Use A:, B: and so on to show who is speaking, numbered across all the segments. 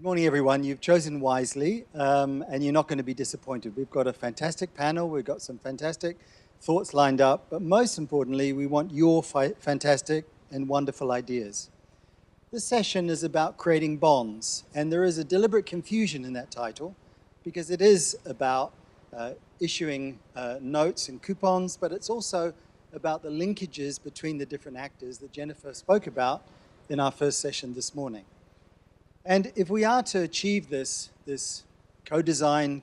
A: Good morning, everyone. You've chosen wisely, and you're not going to be disappointed. We've got a fantastic panel. We've got some fantastic thoughts lined up, but most importantly, we want your fantastic and wonderful ideas. This session is about creating bonds, and there is a deliberate confusion in that title because it is about issuing notes and coupons, but it's also about the linkages between the different actors that Jennifer spoke about in our first session this morning. And if we are to achieve this co-design,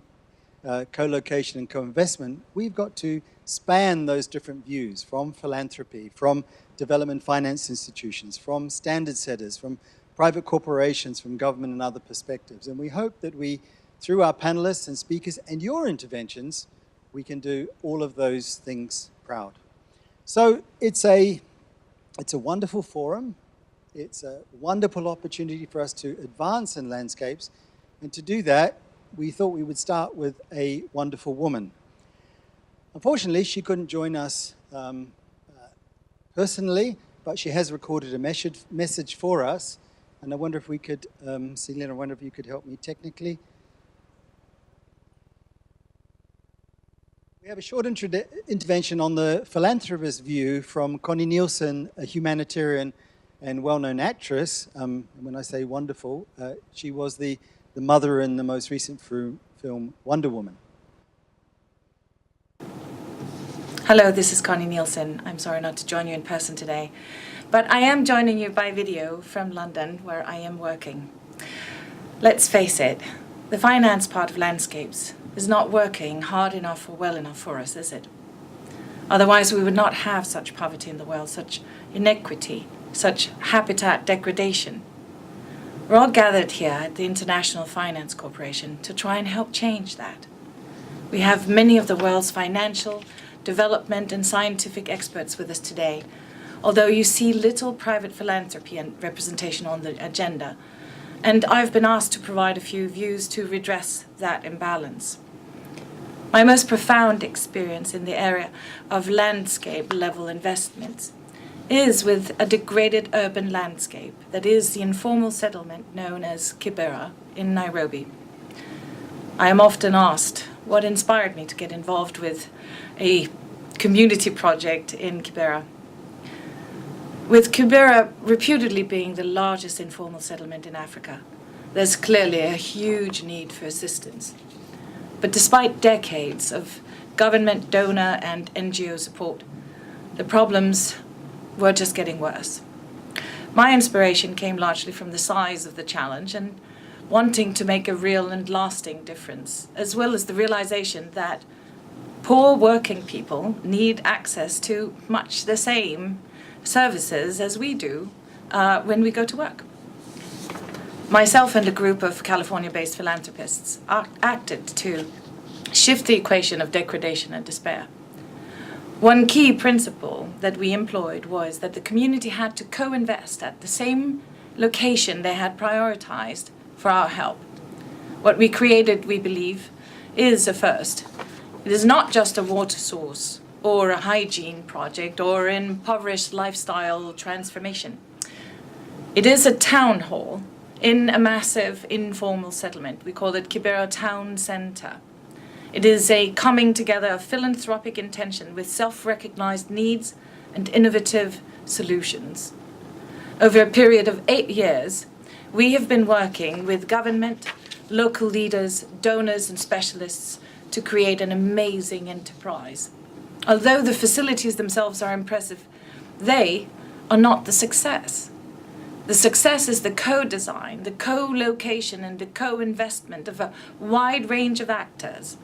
A: co-location, and co-investment, we've got to span those different views from philanthropy, from development finance institutions, from standard setters, from private corporations, from government and other perspectives. And we hope that we, through our panelists and speakers and your interventions, we can do all of those things proud. So it's a wonderful forum. It's a wonderful opportunity for us to advance in landscapes. And to do that, we thought we would start with a wonderful woman. Unfortunately, she couldn't join us personally, but she has recorded a message for us. And I wonder if we could, Selena, I wonder if you could help me technically. We have a short intervention on the philanthropist view from Connie Nielsen, a humanitarian and well-known actress. When I say wonderful, she was the mother in the most recent film, Wonder Woman.
B: Hello, this is Connie Nielsen. I'm sorry not to join you in person today, but I am joining you by video from London, where I am working. Let's face it, the finance part of landscapes is not working hard enough or well enough for us, is it? Otherwise, we would not have such poverty in the world, such inequity, such habitat degradation. We're all gathered here at the International Finance Corporation to try and help change that. We have many of the world's financial, development, and scientific experts with us today, although you see little private philanthropy and representation on the agenda. And I've been asked to provide a few views to redress that imbalance. My most profound experience in the area of landscape-level investments is with a degraded urban landscape that is the informal settlement known as Kibera in Nairobi. I am often asked what inspired me to get involved with a community project in Kibera. With Kibera reputedly being the largest informal settlement in Africa, there's clearly a huge need for assistance. But despite decades of government, donor, and NGO support, the problems were just getting worse. My inspiration came largely from the size of the challenge and wanting to make a real and lasting difference, as well as the realization that poor working people need access to much the same services as we do when we go to work. Myself and a group of California-based philanthropists acted to shift the equation of degradation and despair. One key principle that we employed was that the community had to co-invest at the same location they had prioritized for our help. What we created, we believe, is a first. It is not just a water source or a hygiene project or impoverished lifestyle transformation. It is a town hall in a massive informal settlement. We call it Kibera Town Center. It is a coming together of philanthropic intention with self-recognized needs and innovative solutions. Over a period of 8 years, we have been working with government, local leaders, donors, and specialists to create an amazing enterprise. Although the facilities themselves are impressive, they are not the success. The success is the co-design, the co-location, and the co-investment of a wide range of actors.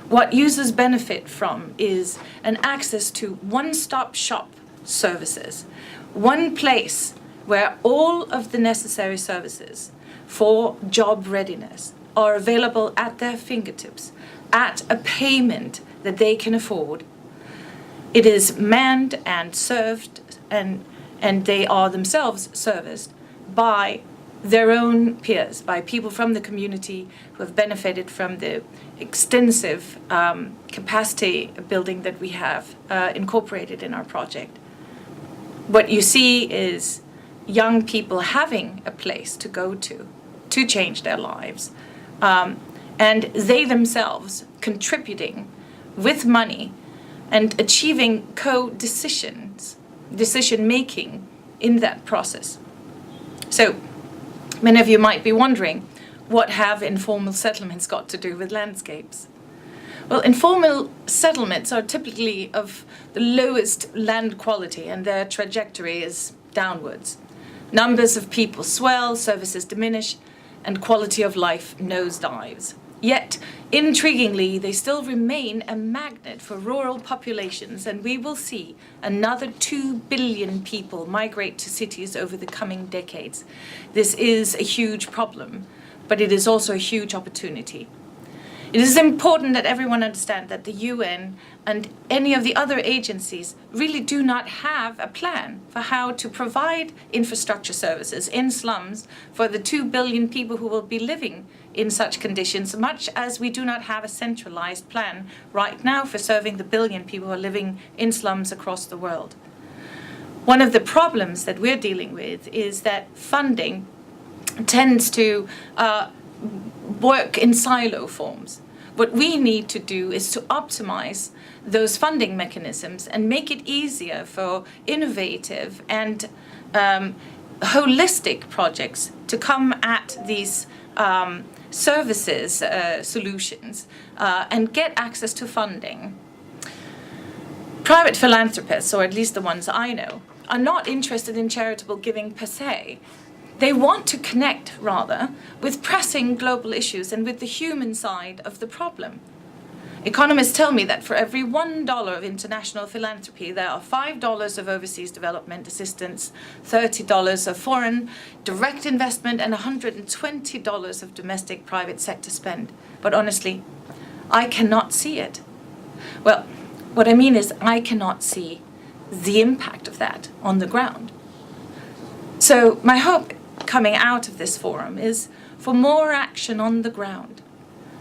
B: What users benefit from is an access to one-stop shop services, one place where all of the necessary services for job readiness are available at their fingertips at a payment that they can afford. It is manned and served, and they are themselves serviced by their own peers, by people from the community who have benefited from the extensive capacity building that we have incorporated in our project. What you see is young people having a place to go to to change their lives, and they themselves contributing with money and achieving decision making in that process. So many of you might be wondering, what have informal settlements got to do with landscapes? Well, informal settlements are typically of the lowest land quality, and their trajectory is downwards. Numbers of people swell, services diminish, and quality of life nosedives. Yet, intriguingly, they still remain a magnet for rural populations, and we will see another 2 billion people migrate to cities over the coming decades. This is a huge problem, but it is also a huge opportunity. It is important that everyone understand that the UN and any of the other agencies really do not have a plan for how to provide infrastructure services in slums for the 2 billion people who will be living in such conditions, much as we do not have a centralized plan right now for serving the billion people who are living in slums across the world. One of the problems that we're dealing with is that funding tends to work in silo forms. What we need to do is to optimize those funding mechanisms and make it easier for innovative and holistic projects to come at these services solutions and get access to funding. Private philanthropists, or at least the ones I know, are not interested in charitable giving per se. They want to connect, rather, with pressing global issues and with the human side of the problem. Economists tell me that for every $1 of international philanthropy, there are $5 of overseas development assistance, $30 of foreign direct investment, and $120 of domestic private sector spend. But honestly, I cannot see it. Well, what I mean is I cannot see the impact of that on the ground. So my hope coming out of this forum is for more action on the ground.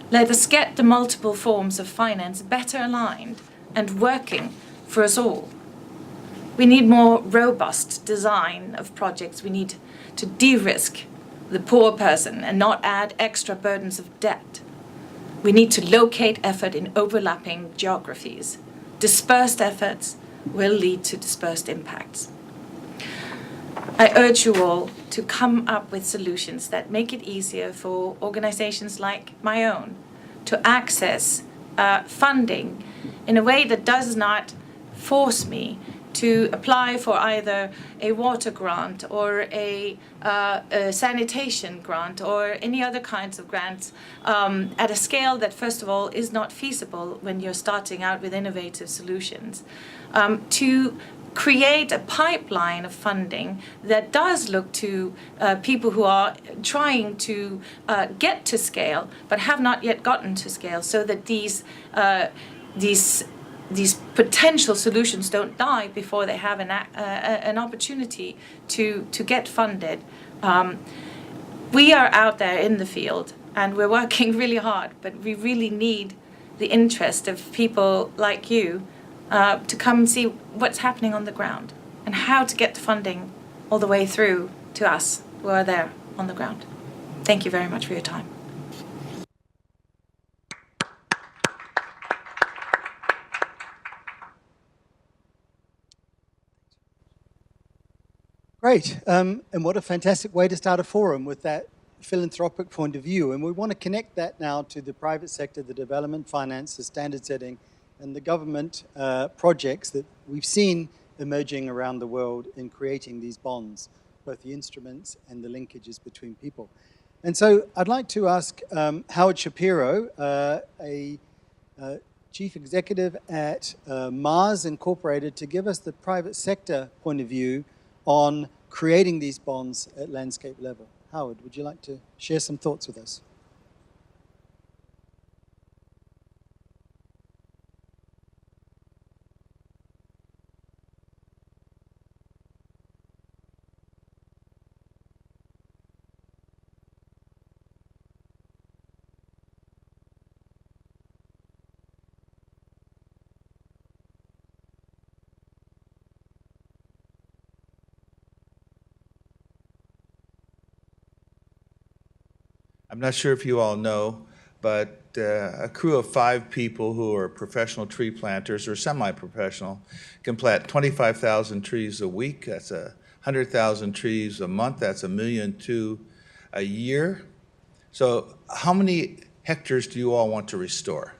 B: Let us get the multiple forms of finance better aligned and working for us all. We need more robust design of projects. We need to de-risk the poor person and not add extra burdens of debt. We need to locate effort in overlapping geographies. Dispersed efforts will lead to dispersed impacts. I urge you all to come up with solutions that make it easier for organizations like my own to access funding in a way that does not force me to apply for either a water grant or a sanitation grant or any other kinds of grants at a scale that, first of all, is not feasible when you're starting out with innovative solutions. To create a pipeline of funding that does look to people who are trying to get to scale but have not yet gotten to scale, so that these potential solutions don't die before they have an opportunity to get funded. We are out there in the field and we're working really hard, but we really need the interest of people like you to come and see what's happening on the ground and how to get the funding all the way through to us who are there on the ground. Thank you very much for your time.
A: Great, and what a fantastic way to start a forum with that philanthropic point of view. And we want to connect that now to the private sector, the development finance, the standard setting, and the government projects that we've seen emerging around the world in creating these bonds, both the instruments and the linkages between people. And so I'd like to ask Howard Shapiro, a chief executive at Mars Incorporated, to give us the private sector point of view on creating these bonds at landscape level. Howard, would you like to share some thoughts with us?
C: I'm not sure if you all know, but a crew of 5 people who are professional tree planters or semi-professional can plant 25,000 trees a week. That's 100,000 trees a month. That's 1.2 million a year. So how many hectares do you all want to restore?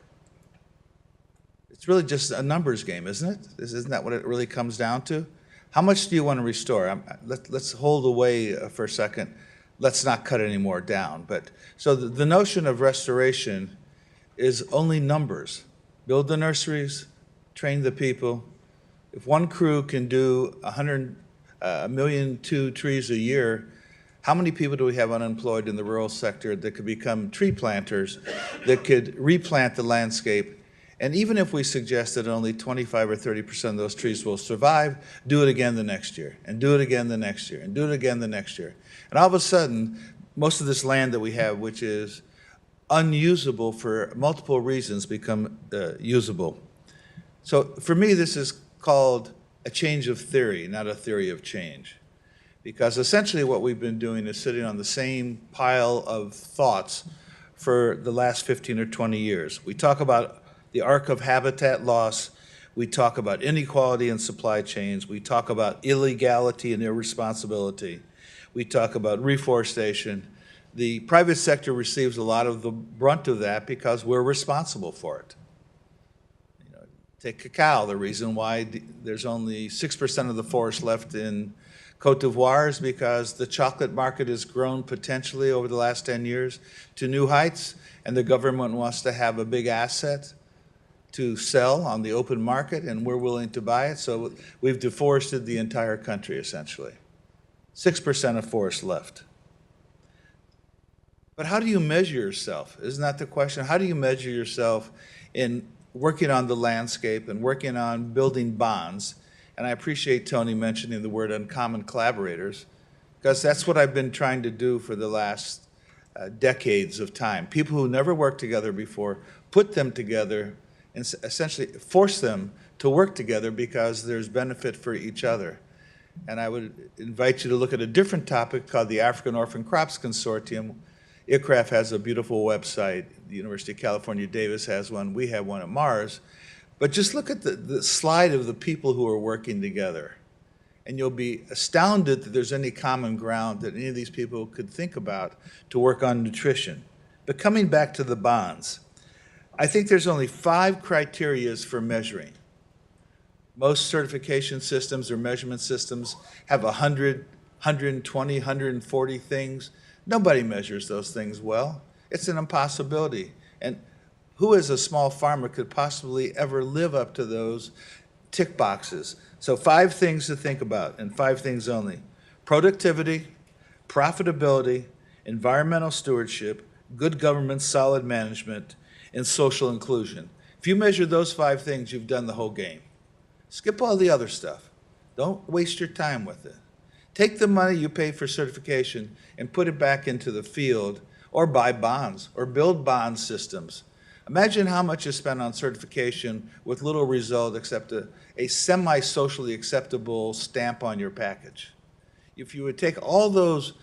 C: It's really just a numbers game, isn't it? Isn't that what it really comes down to? How much do you want to restore? Let's hold away for a second. Let's not cut any more down. But so the notion of restoration is only numbers. Build the nurseries, train the people. If one crew can do 1.2 million trees a year, how many people do we have unemployed in the rural sector that could become tree planters, that could replant the landscape? And even if we suggest that only 25 or 30% of those trees will survive, do it again the next year, and do it again the next year, and do it again the next year. And all of a sudden, most of this land that we have, which is unusable for multiple reasons, become usable. So for me, this is called a change of theory, not a theory of change. Because essentially what we've been doing is sitting on the same pile of thoughts for the last 15 or 20 years. We talk about the arc of habitat loss. We talk about inequality in supply chains. We talk about illegality and irresponsibility. We talk about reforestation. The private sector receives a lot of the brunt of that because we're responsible for it. You know, take cacao, the reason why there's only 6% of the forest left in Cote d'Ivoire is because the chocolate market has grown potentially over the last 10 years to new heights, and the government wants to have a big asset to sell on the open market, and we're willing to buy it. So we've deforested the entire country, essentially. 6% of forest left. But how do you measure yourself? Isn't that the question? How do you measure yourself in working on the landscape and working on building bonds? And I appreciate Tony mentioning the word uncommon collaborators, because that's what I've been trying to do for the last decades of time. People who never worked together before, put them together and essentially force them to work together because there's benefit for each other. And I would invite you to look at a different topic called the African Orphan Crops Consortium. ICRAF has a beautiful website. The University of California, Davis has one. We have one at Mars. But just look at the slide of the people who are working together. And you'll be astounded that there's any common ground that any of these people could think about to work on nutrition. But coming back to the bonds, I think there's only 5 criteria for measuring. Most certification systems or measurement systems have 100, 120, 140 things. Nobody measures those things well. It's an impossibility. And who as a small farmer could possibly ever live up to those tick boxes? So 5 things to think about, and 5 things only. Productivity, profitability, environmental stewardship, good government, solid management, and social inclusion. If you measure those 5 things, you've done the whole game. Skip all the other stuff. Don't waste your time with it. Take the money you pay for certification and put it back into the field, or buy bonds, or build bond systems. Imagine how much is spent on certification with little result except a semi-socially acceptable stamp on your package. If you would take all those,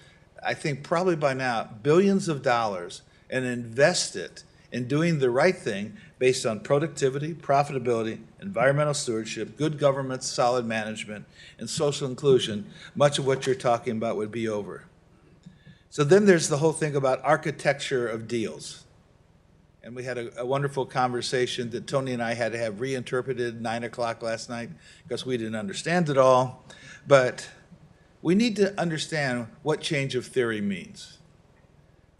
C: I think probably by now, billions of dollars and invest it in doing the right thing based on productivity, profitability, environmental stewardship, good government, solid management, and social inclusion, much of what you're talking about would be over. So then there's the whole thing about architecture of deals. And we had a wonderful conversation that Tony and I had to have reinterpreted at 9 o'clock last night because we didn't understand it all. But we need to understand what change of theory means,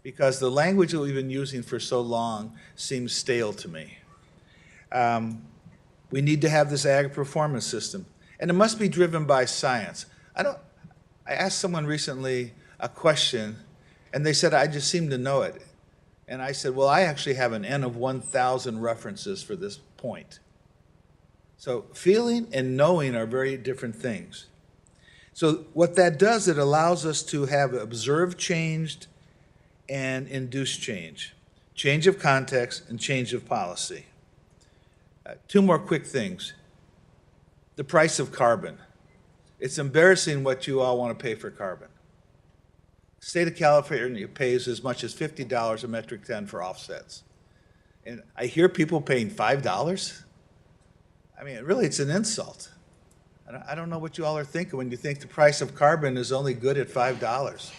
C: because the language that we've been using for so long seems stale to me. We need to have this ag performance system, and it must be driven by science. I asked someone recently a question, and they said, I just seem to know it. And I said, well, I actually have an N of 1,000 references for this point. So feeling and knowing are very different things. So what that does, it allows us to have observed change and induced change. Change of context and change of policy. 2 more quick things. The price of carbon. It's embarrassing what you all want to pay for carbon. State of California pays as much as $50 a metric ton for offsets. And I hear people paying $5. I mean, really, it's an insult. I don't know what you all are thinking when you think the price of carbon is only good at $5.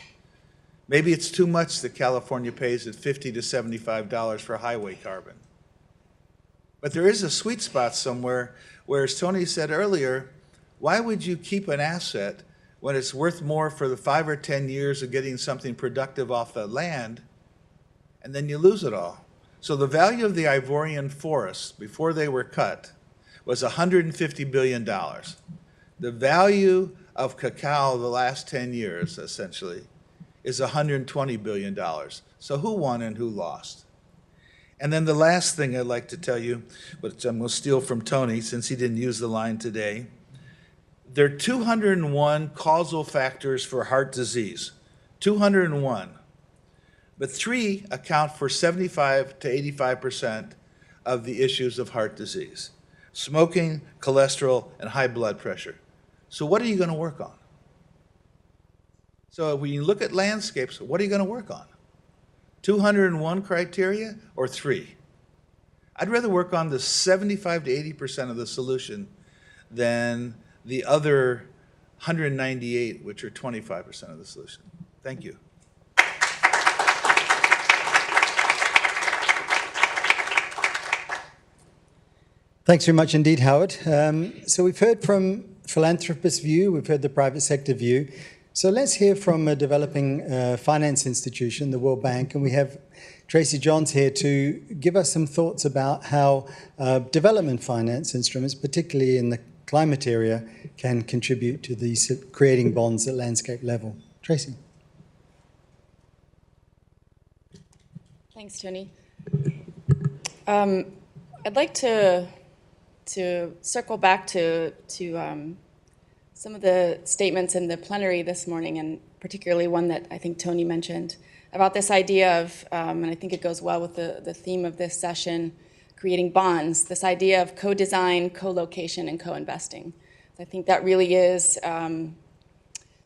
C: Maybe it's too much that California pays at $50 to $75 for highway carbon. But there is a sweet spot somewhere where, as Tony said earlier, why would you keep an asset when it's worth more for the 5 or 10 years of getting something productive off the land, and then you lose it all? So the value of the Ivorian forests before they were cut was $150 billion. The value of cacao the last 10 years, essentially, is $120 billion. So who won and who lost? And then the last thing I'd like to tell you, which I'm going to steal from Tony since he didn't use the line today, there are 201 causal factors for heart disease, 201. But 3 account for 75 to 85% of the issues of heart disease: smoking, cholesterol, and high blood pressure. So what are you going to work on? So when you look at landscapes, what are you going to work on? 201 criteria or 3? I'd rather work on the 75 to 80% of the solution than the other 198, which are 25% of the solution. Thank you.
A: Thanks very much indeed, Howard. So we've heard from philanthropist view, we've heard the private sector view. So let's hear from a developing finance institution, the World Bank, and we have Tracy Johns here to give us some thoughts about how development finance instruments, particularly in the climate area, can contribute to these creating bonds at landscape level. Tracy.
D: Thanks, Tony. I'd like to circle back to some of the statements in the plenary this morning, and particularly one that I think Tony mentioned, about this idea of, and I think it goes well with the theme of this session, creating bonds, this idea of co-design, co-location, and co-investing. I think that really is,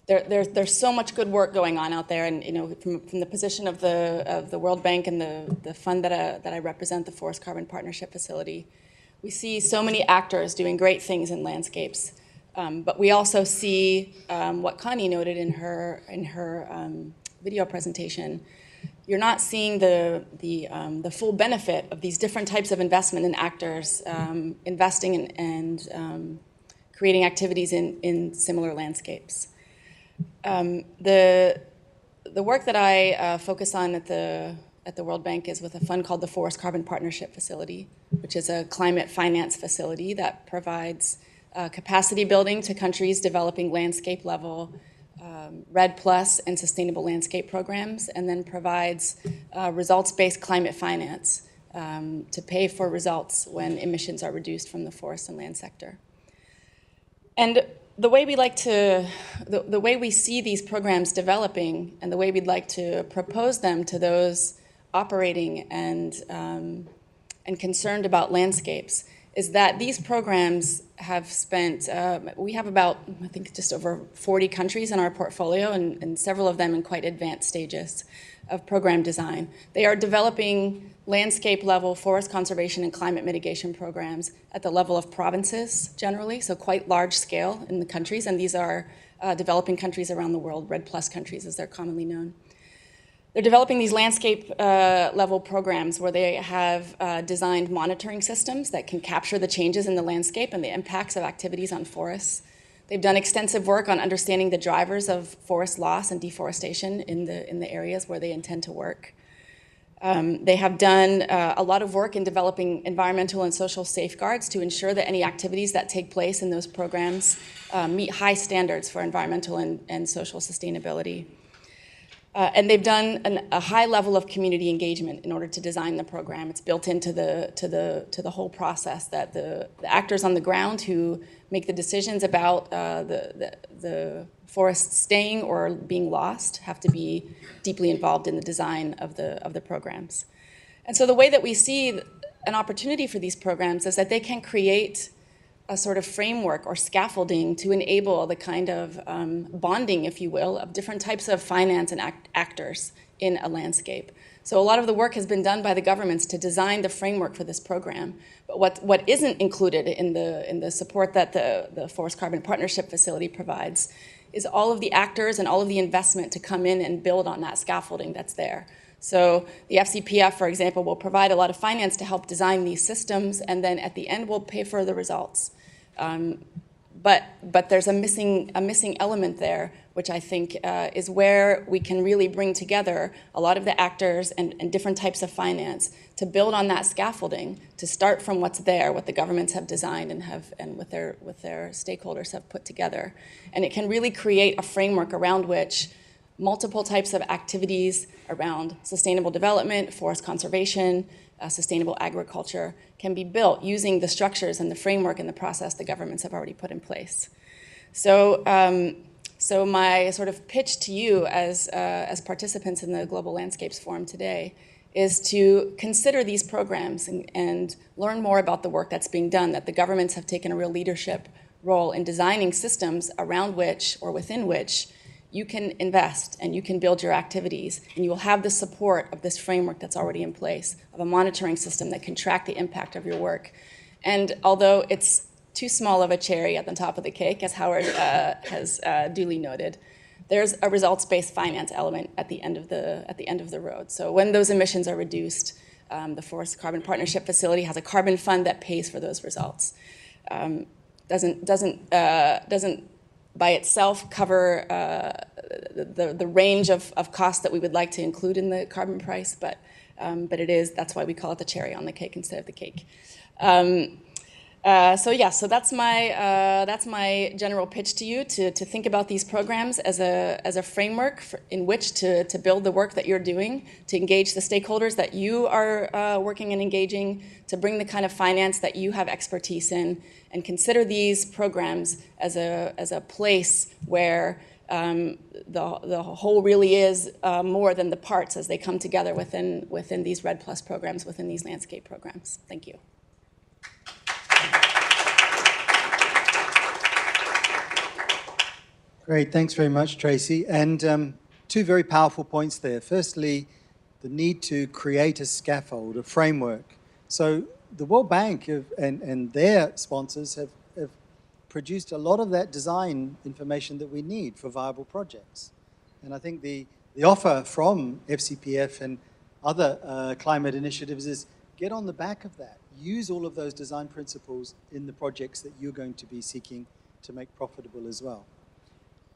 D: there's so much good work going on out there, and from the position of the World Bank and the fund that I represent, the Forest Carbon Partnership Facility, we see so many actors doing great things in landscapes. But we also see what Connie noted in her video presentation. You're not seeing the full benefit of these different types of investment in actors investing and creating activities in similar landscapes. The work that I focus on at the World Bank is with a fund called the Forest Carbon Partnership Facility, which is a climate finance facility that provides capacity building to countries developing landscape level REDD+ and sustainable landscape programs, and then provides results-based climate finance to pay for results when emissions are reduced from the forest and land sector. And the way we see these programs developing, and the way we'd like to propose them to those operating and concerned about landscapes, is that these programs have spent, we have about, I think, just over 40 countries in our portfolio, and several of them in quite advanced stages of program design. They are developing landscape level forest conservation and climate mitigation programs at the level of provinces generally, so quite large scale in the countries, and these are developing countries around the world, REDD+ countries as they're commonly known. They're developing these landscape level programs where they have designed monitoring systems that can capture the changes in the landscape and the impacts of activities on forests. They've done extensive work on understanding the drivers of forest loss and deforestation in the areas where they intend to work. They have done a lot of work in developing environmental and social safeguards to ensure that any activities that take place in those programs meet high standards for environmental and social sustainability. And they've done a high level of community engagement in order to design the program. It's built into the whole process that the actors on the ground who make the decisions about the forest staying or being lost have to be deeply involved in the design of the programs. And so the way that we see an opportunity for these programs is that they can create a sort of framework or scaffolding to enable the kind of bonding, if you will, of different types of finance and actors in a landscape. So a lot of the work has been done by the governments to design the framework for this program. But what isn't included in the support that the Forest Carbon Partnership Facility provides is all of the actors and all of the investment to come in and build on that scaffolding that's there. So the FCPF, for example, will provide a lot of finance to help design these systems, and then at the end we'll pay for the results. But there's a missing element there, which I think is where we can really bring together a lot of the actors and different types of finance to build on that scaffolding, to start from what's there, what the governments have designed and with their stakeholders have put together. And it can really create a framework around which multiple types of activities around sustainable development, forest conservation, sustainable agriculture can be built using the structures and the framework and the process the governments have already put in place. So, so my sort of pitch to you as participants in the Global Landscapes Forum today is to consider these programs and learn more about the work that's being done, that the governments have taken a real leadership role in designing systems around which or within which you can invest and you can build your activities, and you will have the support of this framework that's already in place, of a monitoring system that can track the impact of your work. And although it's too small of a cherry at the top of the cake, as Howard has duly noted, there's a results-based finance element at the end of the road. So when those emissions are reduced, the Forest Carbon Partnership Facility has a carbon fund that pays for those results. Doesn't by itself cover the range of costs that we would like to include in the carbon price, but it is, that's why we call it the cherry on the cake instead of the cake. So that's my general pitch to you, to think about these programs as a framework in which to build the work that you're doing, to engage the stakeholders that you are working and engaging, to bring the kind of finance that you have expertise in, and consider these programs as a place where the whole really is more than the parts as they come together within these REDD+ programs, within these landscape programs. Thank you.
A: Great, thanks very much, Tracy. And two very powerful points there. Firstly, the need to create a scaffold, a framework. So the World Bank and their sponsors have produced a lot of that design information that we need for viable projects. And I think the offer from FCPF and other climate initiatives is get on the back of that. Use all of those design principles in the projects that you're going to be seeking to make profitable as well.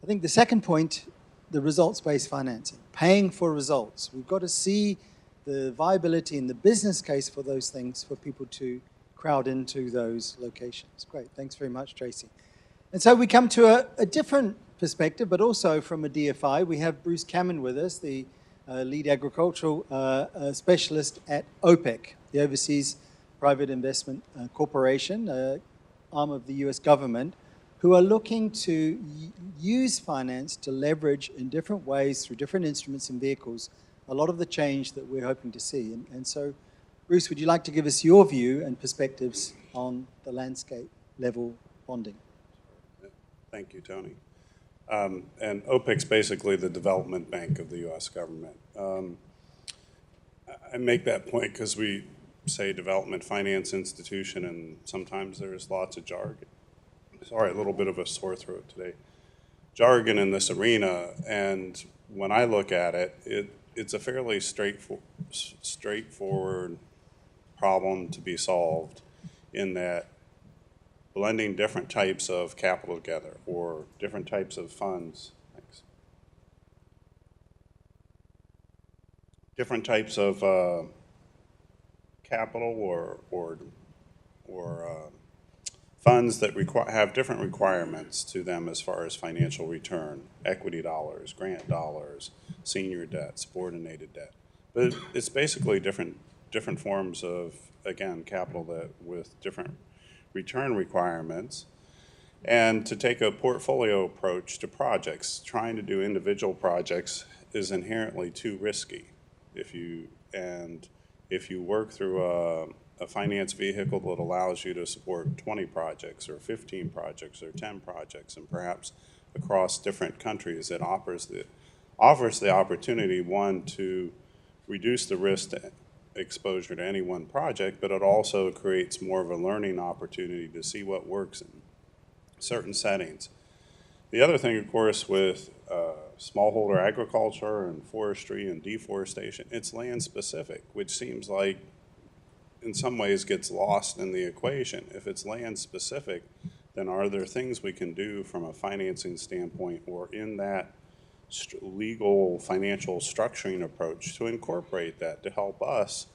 A: I think the second point, the results-based financing, paying for results. We've got to see the viability and the business case for those things for people to crowd into those locations. Great, thanks very much, Tracy. And so we come to a different perspective, but also from a DFI. We have Bruce Cameron with us, the lead agricultural specialist at OPEC, the Overseas Private Investment Corporation, arm of the US government, who are looking to use finance to leverage in different ways through different instruments and vehicles a lot of the change that we're hoping to see. And so, Bruce, would you like to give us your view and perspectives on the landscape level bonding?
E: Thank you, Tony. And OPEC's basically the development bank of the U.S. government. I make that point because we say development finance institution, and sometimes there's lots of jargon. Sorry, a little bit of a sore throat today. Jargon in this arena, and when I look at it, it's a fairly straightforward problem to be solved, in that blending different types of capital together, or different types of funds, different types of capital or funds that have different requirements to them as far as financial return, equity dollars, grant dollars, senior debt, subordinated debt. But it's basically different forms of, again, capital that with different return requirements. And to take a portfolio approach to projects, trying to do individual projects is inherently too risky. If you work through a finance vehicle that allows you to support 20 projects or 15 projects or 10 projects, and perhaps across different countries. It offers the opportunity, one, to reduce the risk to exposure to any one project, but it also creates more of a learning opportunity to see what works in certain settings. The other thing, of course, with smallholder agriculture and forestry and deforestation, it's land specific, which seems like in some ways gets lost in the equation. If it's land specific, then are there things we can do from a financing standpoint or in that legal financial structuring approach to incorporate that to help us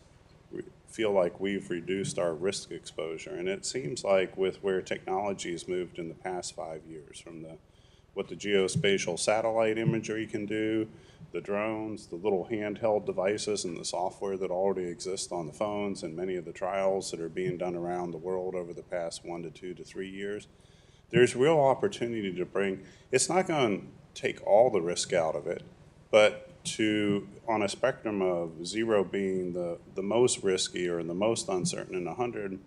E: feel like we've reduced our risk exposure? And it seems like with where technology has moved in the past 5 years, from what the geospatial satellite imagery can do, the drones, the little handheld devices and the software that already exists on the phones, and many of the trials that are being done around the world over the past 1 to 2 to 3 years, there's real opportunity to bring, it's not going to take all the risk out of it, but to, on a spectrum of 0 being the most risky or the most uncertain, and 100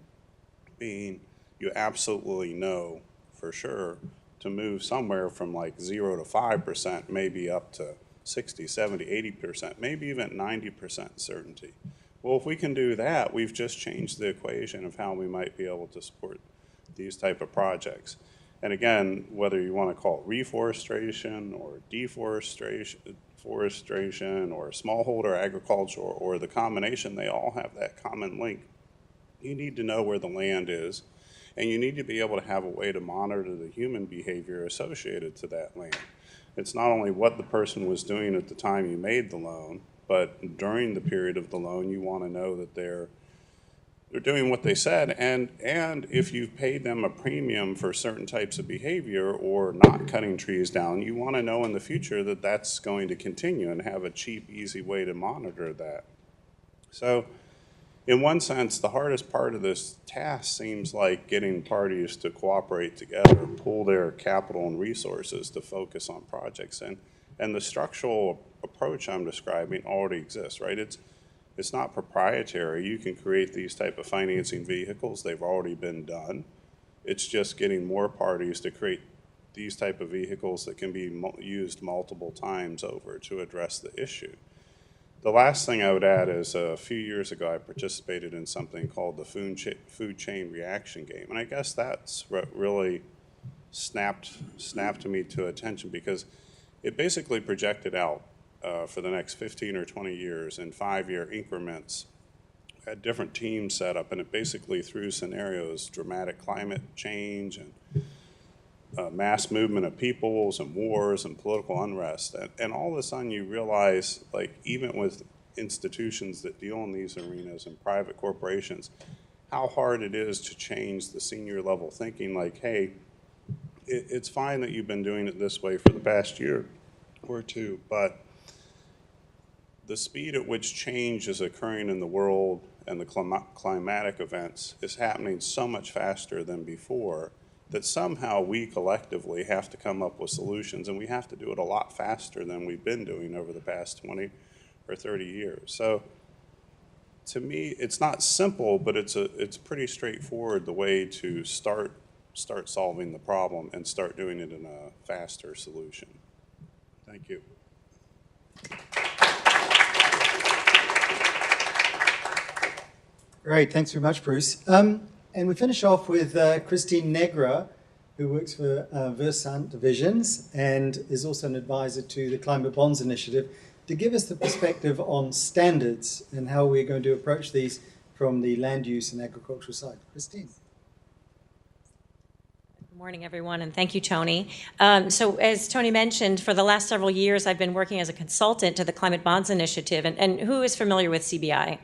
E: being you absolutely know for sure, to move somewhere from like 0 to 5%, maybe up to 60, 70, 80%, maybe even 90% certainty. Well, if we can do that, we've just changed the equation of how we might be able to support these type of projects. And again, whether you want to call it reforestation or deforestation, forestration or smallholder agriculture or the combination, they all have that common link. You need to know where the land is, and you need to be able to have a way to monitor the human behavior associated to that land. It's not only what the person was doing at the time you made the loan, but during the period of the loan, you want to know that they're doing what they said, and if you've paid them a premium for certain types of behavior or not cutting trees down, you want to know in the future that that's going to continue and have a cheap, easy way to monitor that. So in one sense, the hardest part of this task seems like getting parties to cooperate together, pool their capital and resources to focus on projects. And the structural approach I'm describing already exists, right? It's not proprietary. You can create these type of financing vehicles. They've already been done. It's just getting more parties to create these type of vehicles that can be used multiple times over to address the issue. The last thing I would add is a few years ago, I participated in something called the food chain reaction game. And I guess that's what really snapped me to attention, because it basically projected out for the next 15 or 20 years in 5-year increments, had different teams set up, and it basically threw scenarios, dramatic climate change and mass movement of peoples and wars and political unrest. And all of a sudden you realize, like, even with institutions that deal in these arenas and private corporations, how hard it is to change the senior level thinking, like, hey, it's fine that you've been doing it this way for the past year or two, but the speed at which change is occurring in the world and the climatic events is happening so much faster than before that somehow we collectively have to come up with solutions, and we have to do it a lot faster than we've been doing over the past 20 or 30 years. So to me, it's not simple, but it's pretty straightforward, the way to start solving the problem and start doing it in a faster solution. Thank you.
A: Great, thanks very much, Bruce. And we finish off with Christine Negra, who works for Versant Divisions and is also an advisor to the Climate Bonds Initiative, to give us the perspective on standards and how we're going to approach these from the land use and agricultural side. Christine.
F: Good morning, everyone, and thank you, Tony. So as Tony mentioned, for the last several years, I've been working as a consultant to the Climate Bonds Initiative. And who is familiar with CBI?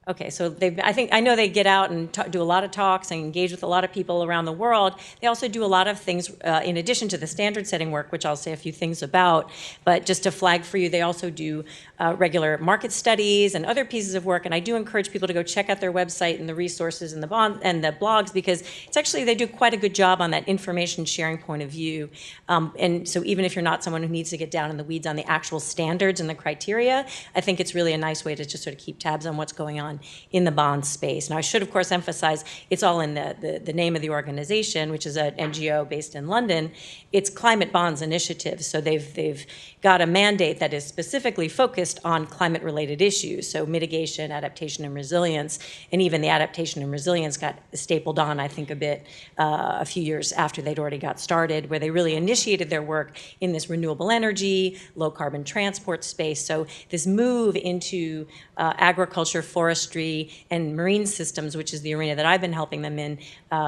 F: Okay, so I know they get out and do a lot of talks and engage with a lot of people around the world. They also do a lot of things in addition to the standard setting work, which I'll say a few things about. But just to flag for you, they also do regular market studies and other pieces of work. And I do encourage people to go check out their website and the resources and the blogs, because it's actually, they do quite a good job on that information sharing point of view. And so even if you're not someone who needs to get down in the weeds on the actual standards and the criteria, I think it's really a nice way to just sort of keep tabs on what's going on. on in the bond space. Now, I should, of course, emphasize it's all in the name of the organization, which is an NGO based in London. It's Climate Bonds Initiative, so they've got a mandate that is specifically focused on climate-related issues, so mitigation, adaptation, and resilience, and even the adaptation and resilience got stapled on, I think, a bit a few years after they'd already got started, where they really initiated their work in this renewable energy, low-carbon transport space. So this move into agriculture, forestry, and marine systems, which is the arena that I've been helping them in,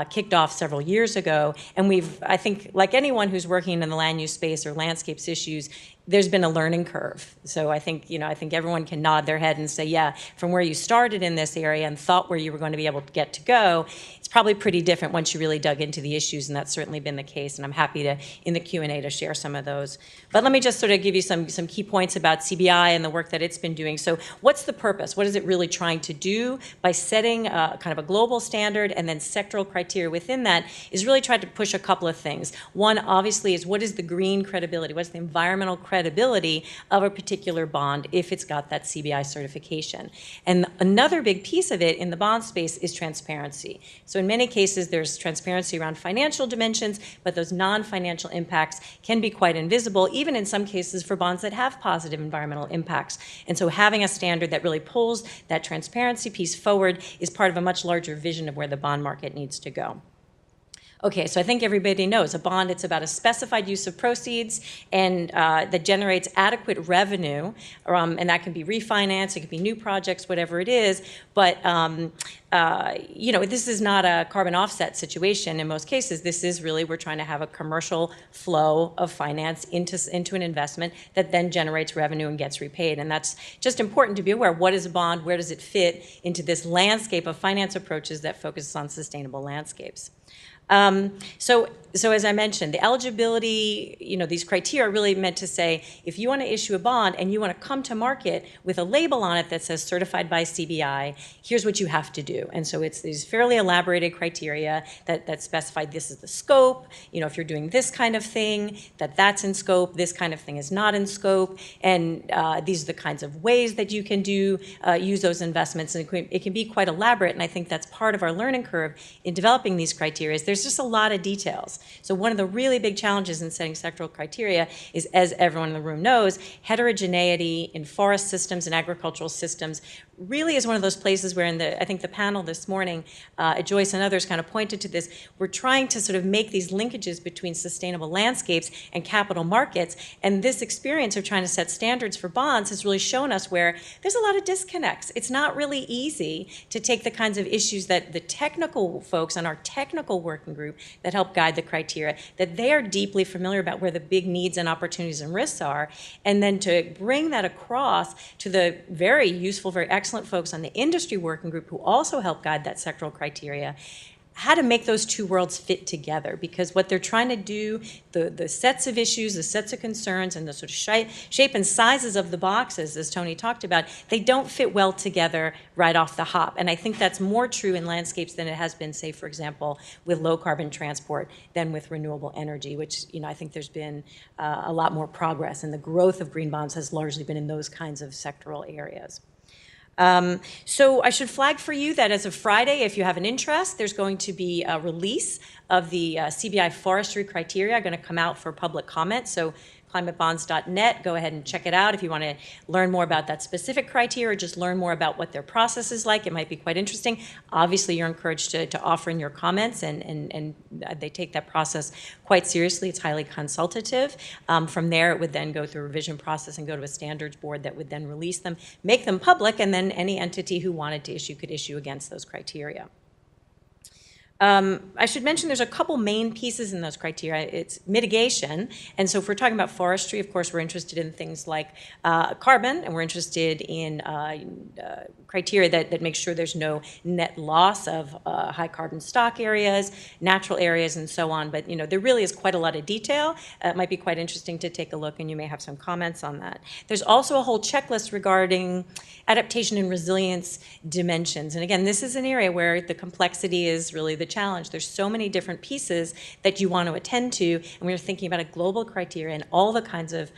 F: kicked off several years ago. And I think, like anyone who's working in the land use space or landscapes issues, there's been a learning curve. So I think everyone can nod their head and say, yeah, from where you started in this area and thought where you were going to be able to get to go, it's probably pretty different once you really dug into the issues, and that's certainly been the case, and I'm happy to, in the Q&A, to share some of those. But let me just sort of give you some key points about CBI and the work that it's been doing. So what's the purpose? What is it really trying to do by setting kind of a global standard and then sectoral criteria within that is really trying to push a couple of things. One, obviously, is what is the green credibility? What's the environmental credibility of a particular bond if it's got that CBI certification? And another big piece of it in the bond space is transparency. So in many cases, there's transparency around financial dimensions, but those non-financial impacts can be quite invisible, even in some cases for bonds that have positive environmental impacts. And so having a standard that really pulls that transparency piece forward is part of a much larger vision of where the bond market needs to go. Okay, so I think everybody knows a bond, it's about a specified use of proceeds and that generates adequate revenue, and that can be refinance, it could be new projects, whatever it is, but this is not a carbon offset situation in most cases. This is really, we're trying to have a commercial flow of finance into an investment that then generates revenue and gets repaid, and that's just important to be aware. What is a bond? Where does it fit into this landscape of finance approaches that focuses on sustainable landscapes? So as I mentioned, the eligibility, these criteria are really meant to say, if you want to issue a bond and you want to come to market with a label on it that says certified by CBI, here's what you have to do. And so it's these fairly elaborated criteria that specify this is the scope, if you're doing this kind of thing, that's in scope, this kind of thing is not in scope, and these are the kinds of ways that you can use those investments, and it can be quite elaborate, and I think that's part of our learning curve in developing these criteria. There's just a lot of details. So one of the really big challenges in setting sectoral criteria is, as everyone in the room knows, heterogeneity in forest systems and agricultural systems really is one of those places where I think the panel this morning, Joyce and others kind of pointed to this, we're trying to sort of make these linkages between sustainable landscapes and capital markets, and this experience of trying to set standards for bonds has really shown us where there's a lot of disconnects. It's not really easy to take the kinds of issues that the technical folks on our technical working group that help guide the criteria, that they are deeply familiar about where the big needs and opportunities and risks are, and then to bring that across to the very useful, very excellent folks on the industry working group who also help guide that sectoral criteria, how to make those two worlds fit together, because what they're trying to do, the sets of issues, the sets of concerns, and the sort of shape and sizes of the boxes, as Tony talked about, they don't fit well together right off the hop. And I think that's more true in landscapes than it has been, say, for example, with low carbon transport than with renewable energy, which, I think there's been a lot more progress, and the growth of green bonds has largely been in those kinds of sectoral areas. So I should flag for you that as of Friday, if you have an interest, there's going to be a release of the CBI forestry criteria going to come out for public comment. So climatebonds.net, go ahead and check it out if you want to learn more about that specific criteria or just learn more about what their process is like. It might be quite interesting. Obviously, you're encouraged to offer in your comments, and they take that process quite seriously. It's highly consultative. From there, it would then go through a revision process and go to a standards board that would then release them, make them public, and then any entity who wanted to issue could issue against those criteria. I should mention there's a couple main pieces in those criteria. It's mitigation, and so if we're talking about forestry, of course, we're interested in things like carbon, and we're interested in criteria that makes sure there's no net loss of high carbon stock areas, natural areas, and so on. But there really is quite a lot of detail. It might be quite interesting to take a look, and you may have some comments on that. There's also a whole checklist regarding adaptation and resilience dimensions, and again, this is an area where the complexity is really the challenge. There's so many different pieces that you want to attend to, and we were thinking about a global criteria and all the kinds of,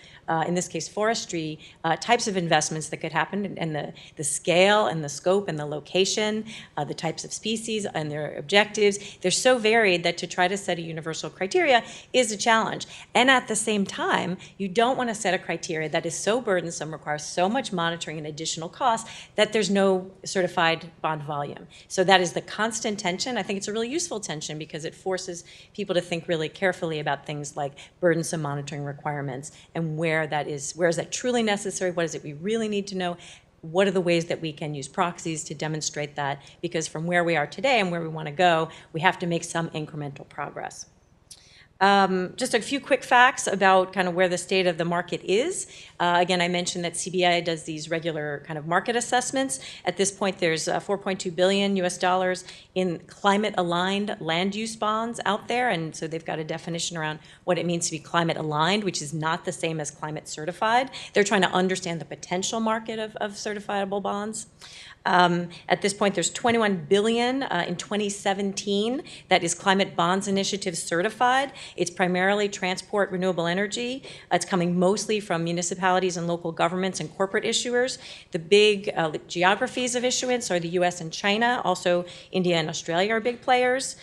F: in this case, forestry types of investments that could happen, and the scale and the scope and the location, the types of species and their objectives. They're so varied that to try to set a universal criteria is a challenge. And at the same time, you don't want to set a criteria that is so burdensome, requires so much monitoring and additional costs that there's no certified bond volume. So that is the constant tension. I think it's a really useful tension because it forces people to think really carefully about things like burdensome monitoring requirements and where is that truly necessary? What is it we really need to know? What are the ways that we can use proxies to demonstrate that? Because from where we are today and where we want to go, we have to make some incremental progress. Just a few quick facts about kind of where the state of the market is. Again, I mentioned that CBI does these regular kind of market assessments. At this point, there's $4.2 billion US in climate-aligned land use bonds out there, and so they've got a definition around what it means to be climate-aligned, which is not the same as climate-certified. They're trying to understand the potential market of certifiable bonds. At this point, there's $21 billion in 2017 that is Climate Bonds Initiative certified. It's primarily transport renewable energy. It's coming mostly from municipalities and local governments and corporate issuers. The big geographies of issuance are the US and China. Also, India and Australia are big players.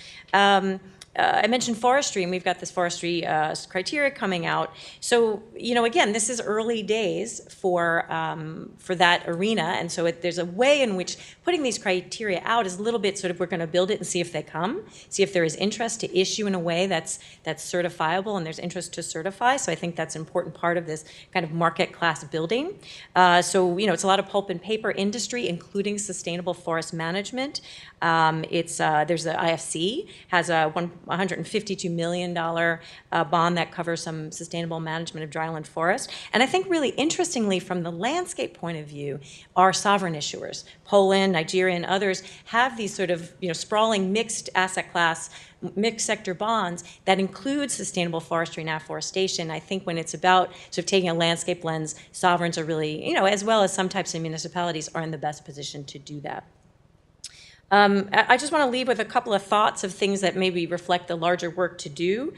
F: I mentioned forestry, and we've got this forestry criteria coming out. So, again, this is early days for that arena, and so there's a way in which putting these criteria out is a little bit sort of, we're going to build it and see if they come, see if there is interest to issue in a way that's certifiable, and there's interest to certify. So I think that's an important part of this kind of market class building. It's a lot of pulp and paper industry, including sustainable forest management. There's the IFC has a $152 million bond that covers some sustainable management of dryland forest. And I think really interestingly from the landscape point of view, our sovereign issuers, Poland, Nigeria, and others have these sort of sprawling mixed asset class, mixed sector bonds that include sustainable forestry and afforestation. I think when it's about sort of taking a landscape lens, sovereigns are really, as well as some types of municipalities, are in the best position to do that. I just want to leave with a couple of thoughts of things that maybe reflect the larger work to do.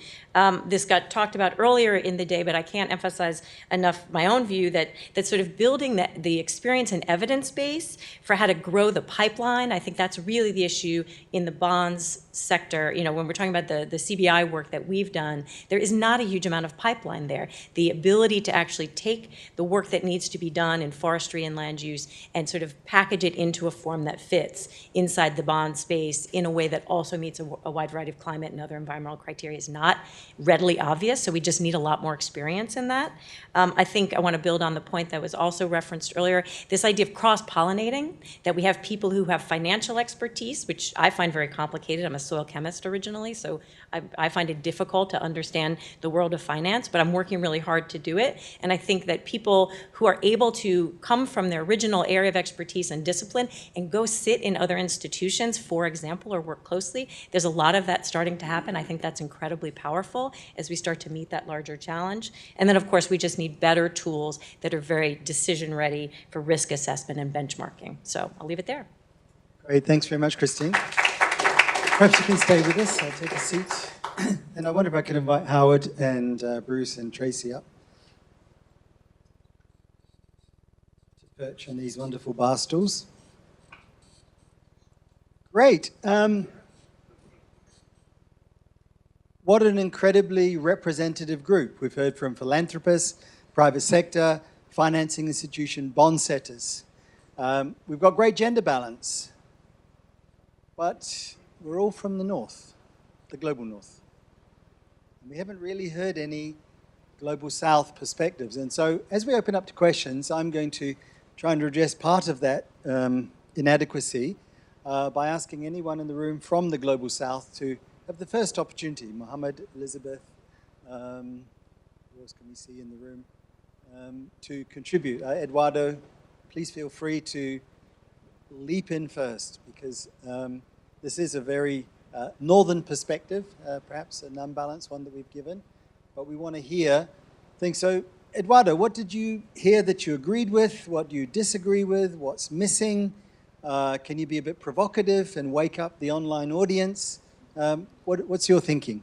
F: This got talked about earlier in the day, but I can't emphasize enough my own view that sort of building the experience and evidence base for how to grow the pipeline. I think that's really the issue in the bonds sector. When we're talking about the CBI work that we've done, there is not a huge amount of pipeline there. The ability to actually take the work that needs to be done in forestry and land use and sort of package it into a form that fits inside the bond space in a way that also meets a wide variety of climate and other environmental criteria is not readily obvious, so we just need a lot more experience in that. I think I want to build on the point that was also referenced earlier, this idea of cross-pollinating, that we have people who have financial expertise, which I find very complicated. I'm a soil chemist originally, so I find it difficult to understand the world of finance, but I'm working really hard to do it. And I think that people who are able to come from their original area of expertise and discipline and go sit in other institutions, for example, or work closely, there's a lot of that starting to happen. I think that's incredibly powerful as we start to meet that larger challenge. And then, of course, we just need better tools that are very decision-ready for risk assessment and benchmarking. So I'll leave it there.
A: Great, thanks very much, Christine. Perhaps you can stay with us. I'll take a seat. And I wonder if I could invite Howard and Bruce and Tracy up to perch on these wonderful bar stools. Great. What an incredibly representative group. We've heard from philanthropists, private sector, financing institution, bond setters. We've got great gender balance, but we're all from the north, the global north. And we haven't really heard any global south perspectives. And so as we open up to questions, I'm going to try and address part of that inadequacy by asking anyone in the room from the global south to have the first opportunity. Mohammed, Elizabeth, who else can we see in the room, to contribute. Eduardo, please feel free to leap in first, because this is a very northern perspective, perhaps an unbalanced one that we've given, but we want to hear things. So, Eduardo, what did you hear that you agreed with? What do you disagree with? What's missing? Can you be a bit provocative and wake up the online audience? What's your thinking?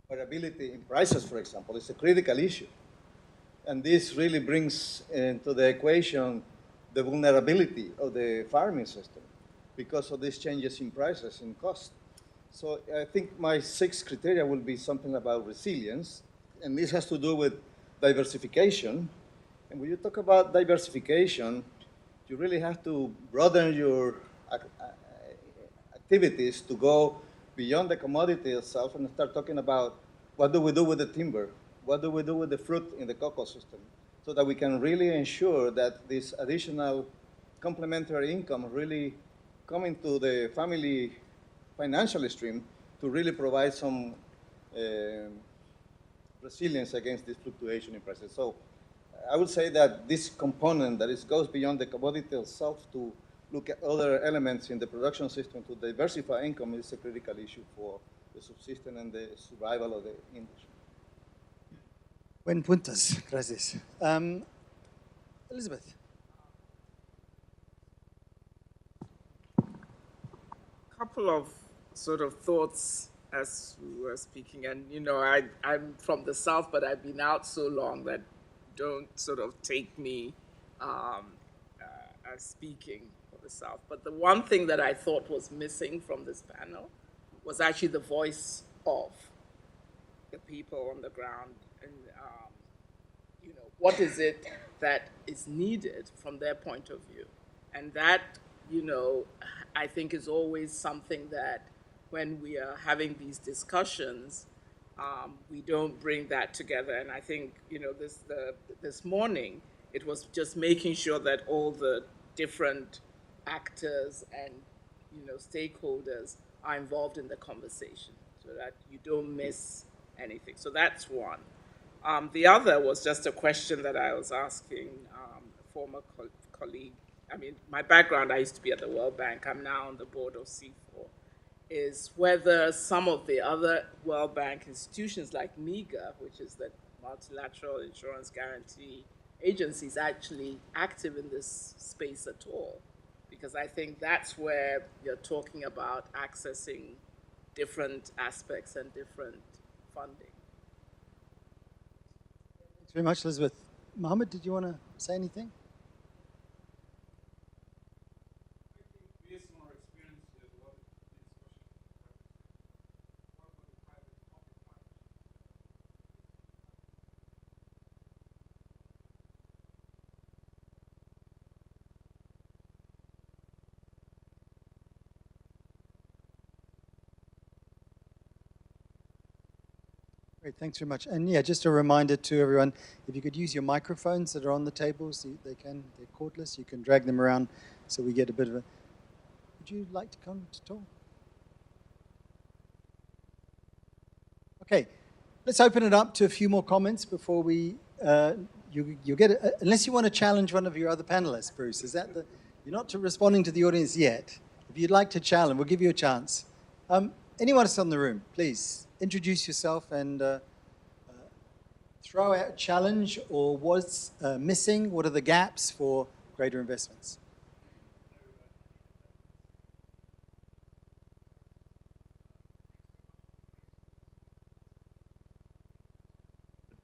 G: Variability in prices, for example, is a critical issue. And this really brings into the equation the vulnerability of the farming system because of these changes in prices and cost. So I think my 6 criteria will be something about resilience, and this has to do with diversification. And when you talk about diversification, you really have to broaden your activities to go beyond the commodity itself and start talking about what do we do with the timber? What do we do with the fruit in the cocoa system? So that we can really ensure that this additional complementary income really come into the family financial stream to really provide some resilience against this fluctuation in prices. So I would say that this component that goes beyond the commodity itself to look at other elements in the production system to diversify income is a critical issue for the subsistence and the survival of the industry.
A: Buen puntos. Gracias. Elizabeth.
H: Couple of sort of thoughts as we were speaking, and you know, I'm from the South, but I've been out so long that don't sort of take me as speaking for the South. But the one thing that I thought was missing from this panel was actually the voice of the people on the ground, and you know, what is it that is needed from their point of view, and that, you know, I think is always something that when we are having these discussions, we don't bring that together. And I think, you know, this morning, it was just making sure that all the different actors and, you know, stakeholders are involved in the conversation so that you don't miss anything. So that's one. The other was just a question that I was asking a former colleague. I mean, my background, I used to be at the World Bank. I'm now on the board of C4, is whether some of the other World Bank institutions like Negra, which is the multilateral insurance guarantee agency, is actually active in this space at all. Because I think that's where you're talking about accessing different aspects and different funding.
A: Thanks very much, Elizabeth. Mohammed, did you want to say anything? Great, thanks very much. And yeah, just a reminder to everyone, if you could use your microphones that are on the tables, they're cordless, you can drag them around so we get a bit of a... Would you like to come to talk? Okay, let's open it up to a few more comments before we... you get it, unless you want to challenge one of your other panelists, Bruce. Is that the... You're not responding to the audience yet. If you'd like to challenge, we'll give you a chance. Anyone else in the room, please. Introduce yourself and throw out a challenge or what's missing, what are the gaps for greater investments?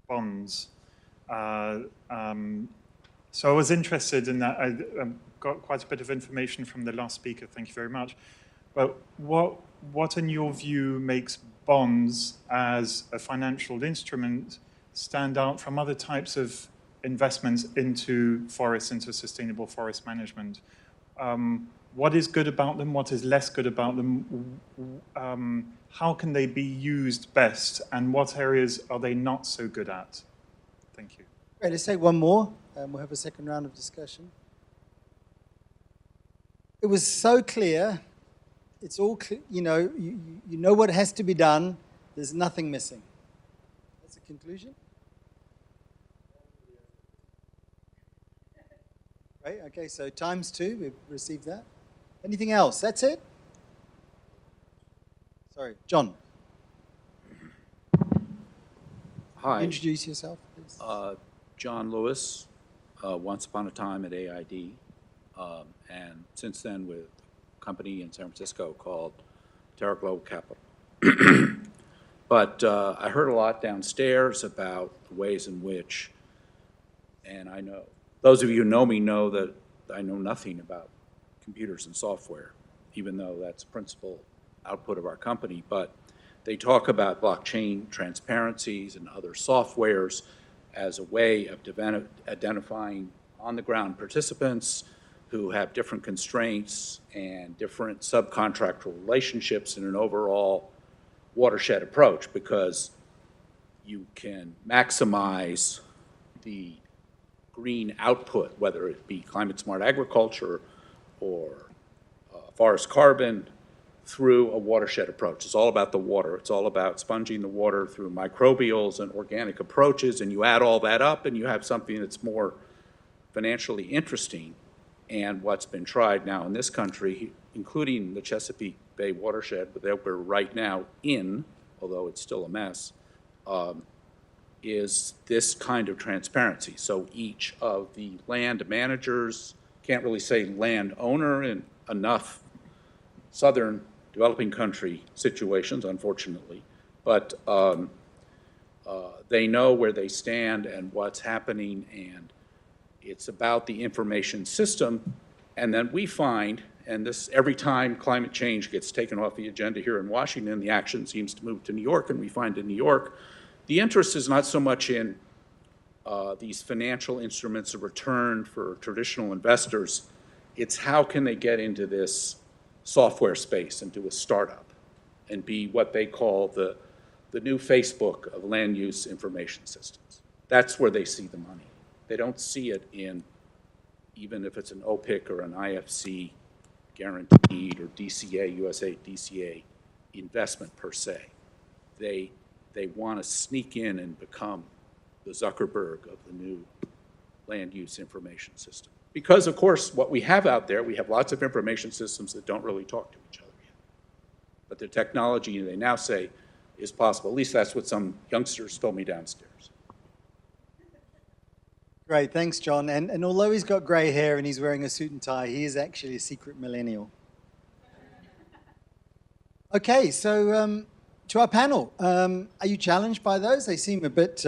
I: Bonds. So I was interested in that. I got quite a bit of information from the last speaker, thank you very much. But what in your view makes bonds as a financial instrument stand out from other types of investments into forests, into sustainable forest management? What is good about them? What is less good about them? How can they be used best? And what areas are they not so good at? Thank you.
A: Great, let's take one more and we'll have a second round of discussion. it was so clear. It's all clear, you know what has to be done. There's nothing missing. That's the conclusion. Right, okay, so ×2, we've received that. Anything else? That's it? Sorry, John.
J: Hi.
A: Introduce yourself, please.
J: John Lewis, once upon a time at AID, and since then with a company in San Francisco called Terra Global Capital. But I heard a lot downstairs about the ways in which, and I know, those of you who know me know that I know nothing about computers and software, even though that's the principal output of our company. But they talk about blockchain transparencies and other softwares as a way of identifying on-the-ground participants who have different constraints and different subcontractual relationships in an overall watershed approach, because you can maximize the green output, whether it be climate-smart agriculture or forest carbon, through a watershed approach. It's all about the water. It's all about sponging the water through microbials and organic approaches, and you add all that up and you have something that's more financially interesting. And what's been tried now in this country, including the Chesapeake Bay watershed that we're right now in, although it's still a mess, is this kind of transparency. So each of the land managers, can't really say landowner in enough southern developing country situations, unfortunately, but they know where they stand and what's happening, and it's about the information system. And then we find, and this every time climate change gets taken off the agenda here in Washington, the action seems to move to New York, and we find in New York, the interest is not so much in these financial instruments of return for traditional investors. It's how can they get into this software space and do a startup and be what they call the new Facebook of land use information systems. That's where they see the money. They don't see it in, even if it's an OPIC or an IFC guaranteed or DCA, USA DCA investment per se. They want to sneak in and become the Zuckerberg of the new land use information system. Because, of course, what we have out there, we have lots of information systems that don't really talk to each other yet. But the technology, they now say, is possible. At least that's what some youngsters told me downstairs.
A: Great, thanks, John. And although he's got gray hair and he's wearing a suit and tie, he is actually a secret millennial. Okay, so to our panel, are you challenged by those? They seem a bit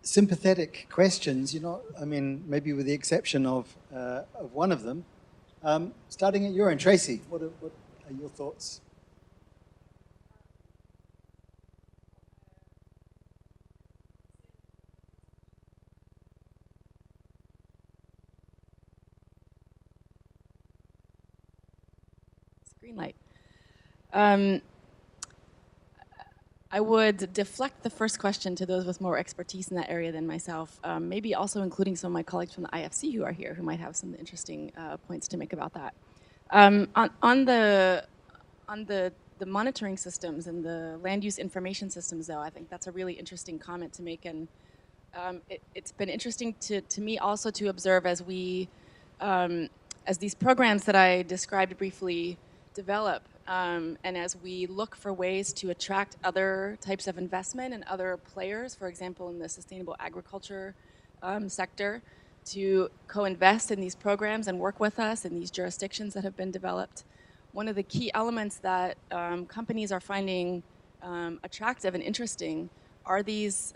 A: sympathetic questions. You're not, I mean, maybe with the exception of one of them. Starting at your end, Tracy, what are your thoughts?
D: Green light. I would deflect the first question to those with more expertise in that area than myself, maybe also including some of my colleagues from the IFC who are here, who might have some interesting points to make about that. On the monitoring systems and the land use information systems, though, I think that's a really interesting comment to make, and it's been interesting to me also to observe as we, as these programs that I described briefly develop, and as we look for ways to attract other types of investment and other players, for example, in the sustainable agriculture sector, to co-invest in these programs and work with us in these jurisdictions that have been developed. One of the key elements that companies are finding attractive and interesting are these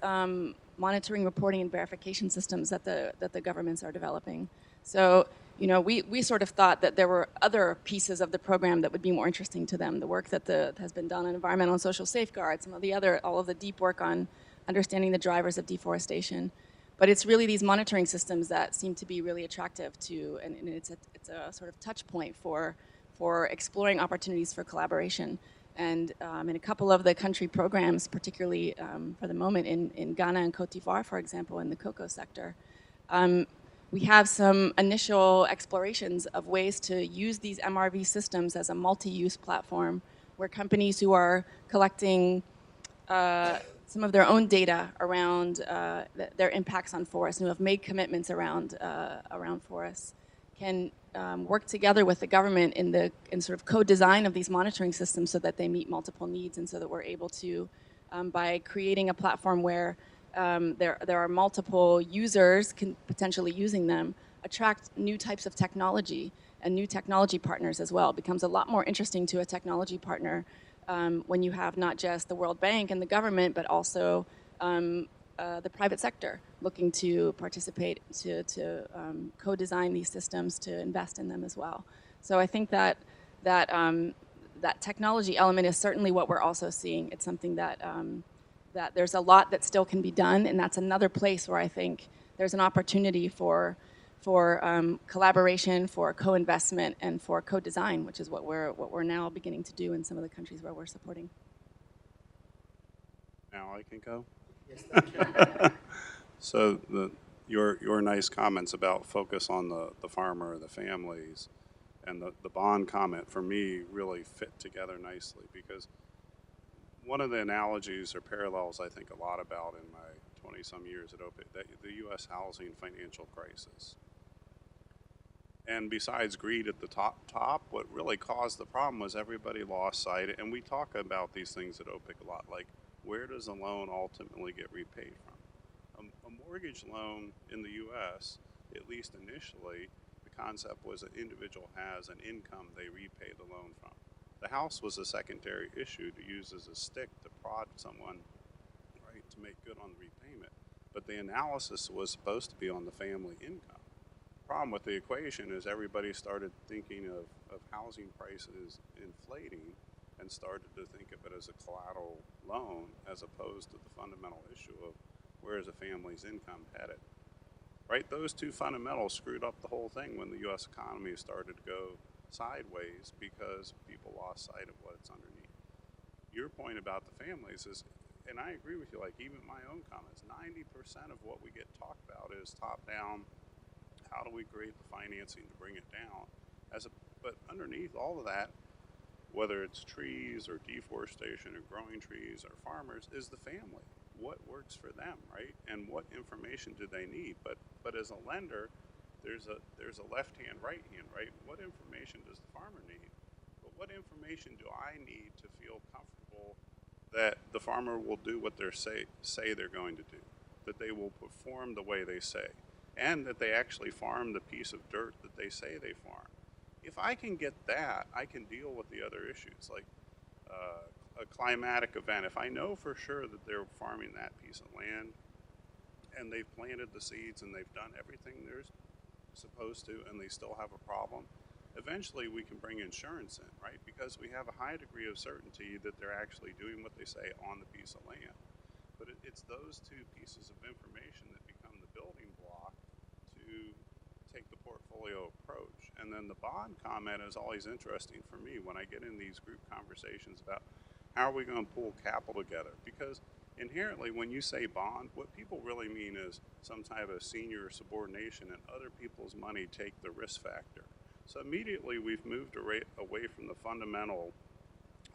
D: monitoring, reporting, and verification systems that the governments are developing. So, you know, we sort of thought that there were other pieces of the program that would be more interesting to them. The work that has been done on environmental and social safeguards, some of the other, all of the deep work on understanding the drivers of deforestation. But it's really these monitoring systems that seem to be really attractive to, and it's a sort of touch point for exploring opportunities for collaboration. And in a couple of the country programs, particularly for the moment in Ghana and Cote d'Ivoire, for example, in the cocoa sector, we have some initial explorations of ways to use these MRV systems as a multi-use platform where companies who are collecting some of their own data around their impacts on forests and who have made commitments around forests can work together with the government in sort of co-design of these monitoring systems so that they meet multiple needs, and so that we're able to, by creating a platform where there are multiple users potentially using them, attract new types of technology and new technology partners as well. It becomes a lot more interesting to a technology partner when you have not just the World Bank and the government, but also the private sector looking to participate, to co-design these systems, to invest in them as well. So I think that technology element is certainly what we're also seeing. It's something that there's a lot that still can be done, and that's another place where I think there's an opportunity for collaboration, for co-investment, and for co-design, which is what we're now beginning to do in some of the countries where we're supporting.
E: Now I can go?
A: Yes, thank you.
E: So your nice comments about focus on the farmer and the families and the bond comment for me really fit together nicely, because one of the analogies or parallels I think a lot about in my 20-some years at OPIC, the U.S. housing financial crisis. And besides greed at the top, what really caused the problem was everybody lost sight. And we talk about these things at OPIC a lot, like where does a loan ultimately get repaid from? A mortgage loan in the U.S., at least initially, the concept was an individual has an income they repay the loan from. The house was a secondary issue to use as a stick to prod someone, right, to make good on the repayment. But the analysis was supposed to be on the family income. Problem with the equation is everybody started thinking of housing prices inflating and started to think of it as a collateral loan as opposed to the fundamental issue of where is a family's income headed. Right? Those two fundamentals screwed up the whole thing when the U.S. economy started to go sideways because people lost sight of what's underneath. Your point about the families is, and I agree with you, like even my own comments, 90% of what we get talked about is top down. How do we create the financing to bring it down? But underneath all of that, whether it's trees or deforestation or growing trees or farmers, is the family. What works for them, right? And what information do they need? But as a lender, there's a left hand, right hand, right? What information does the farmer need? But what information do I need to feel comfortable that the farmer will do what they say they're going to do, that they will perform the way they say, and that they actually farm the piece of dirt that they say they farm? If I can get that, I can deal with the other issues, like a climatic event. If I know for sure that they're farming that piece of land and they've planted the seeds and they've done everything they're supposed to and they still have a problem, eventually we can bring insurance in, right? Because we have a high degree of certainty that they're actually doing what they say on the piece of land. But it's those two pieces of information that become the building block to take the portfolio approach. And then the bond comment is always interesting for me when I get in these group conversations about how are we going to pull capital together? Because inherently when you say bond, what people really mean is some type of senior subordination and other people's money take the risk factor. So immediately we've moved away from the fundamental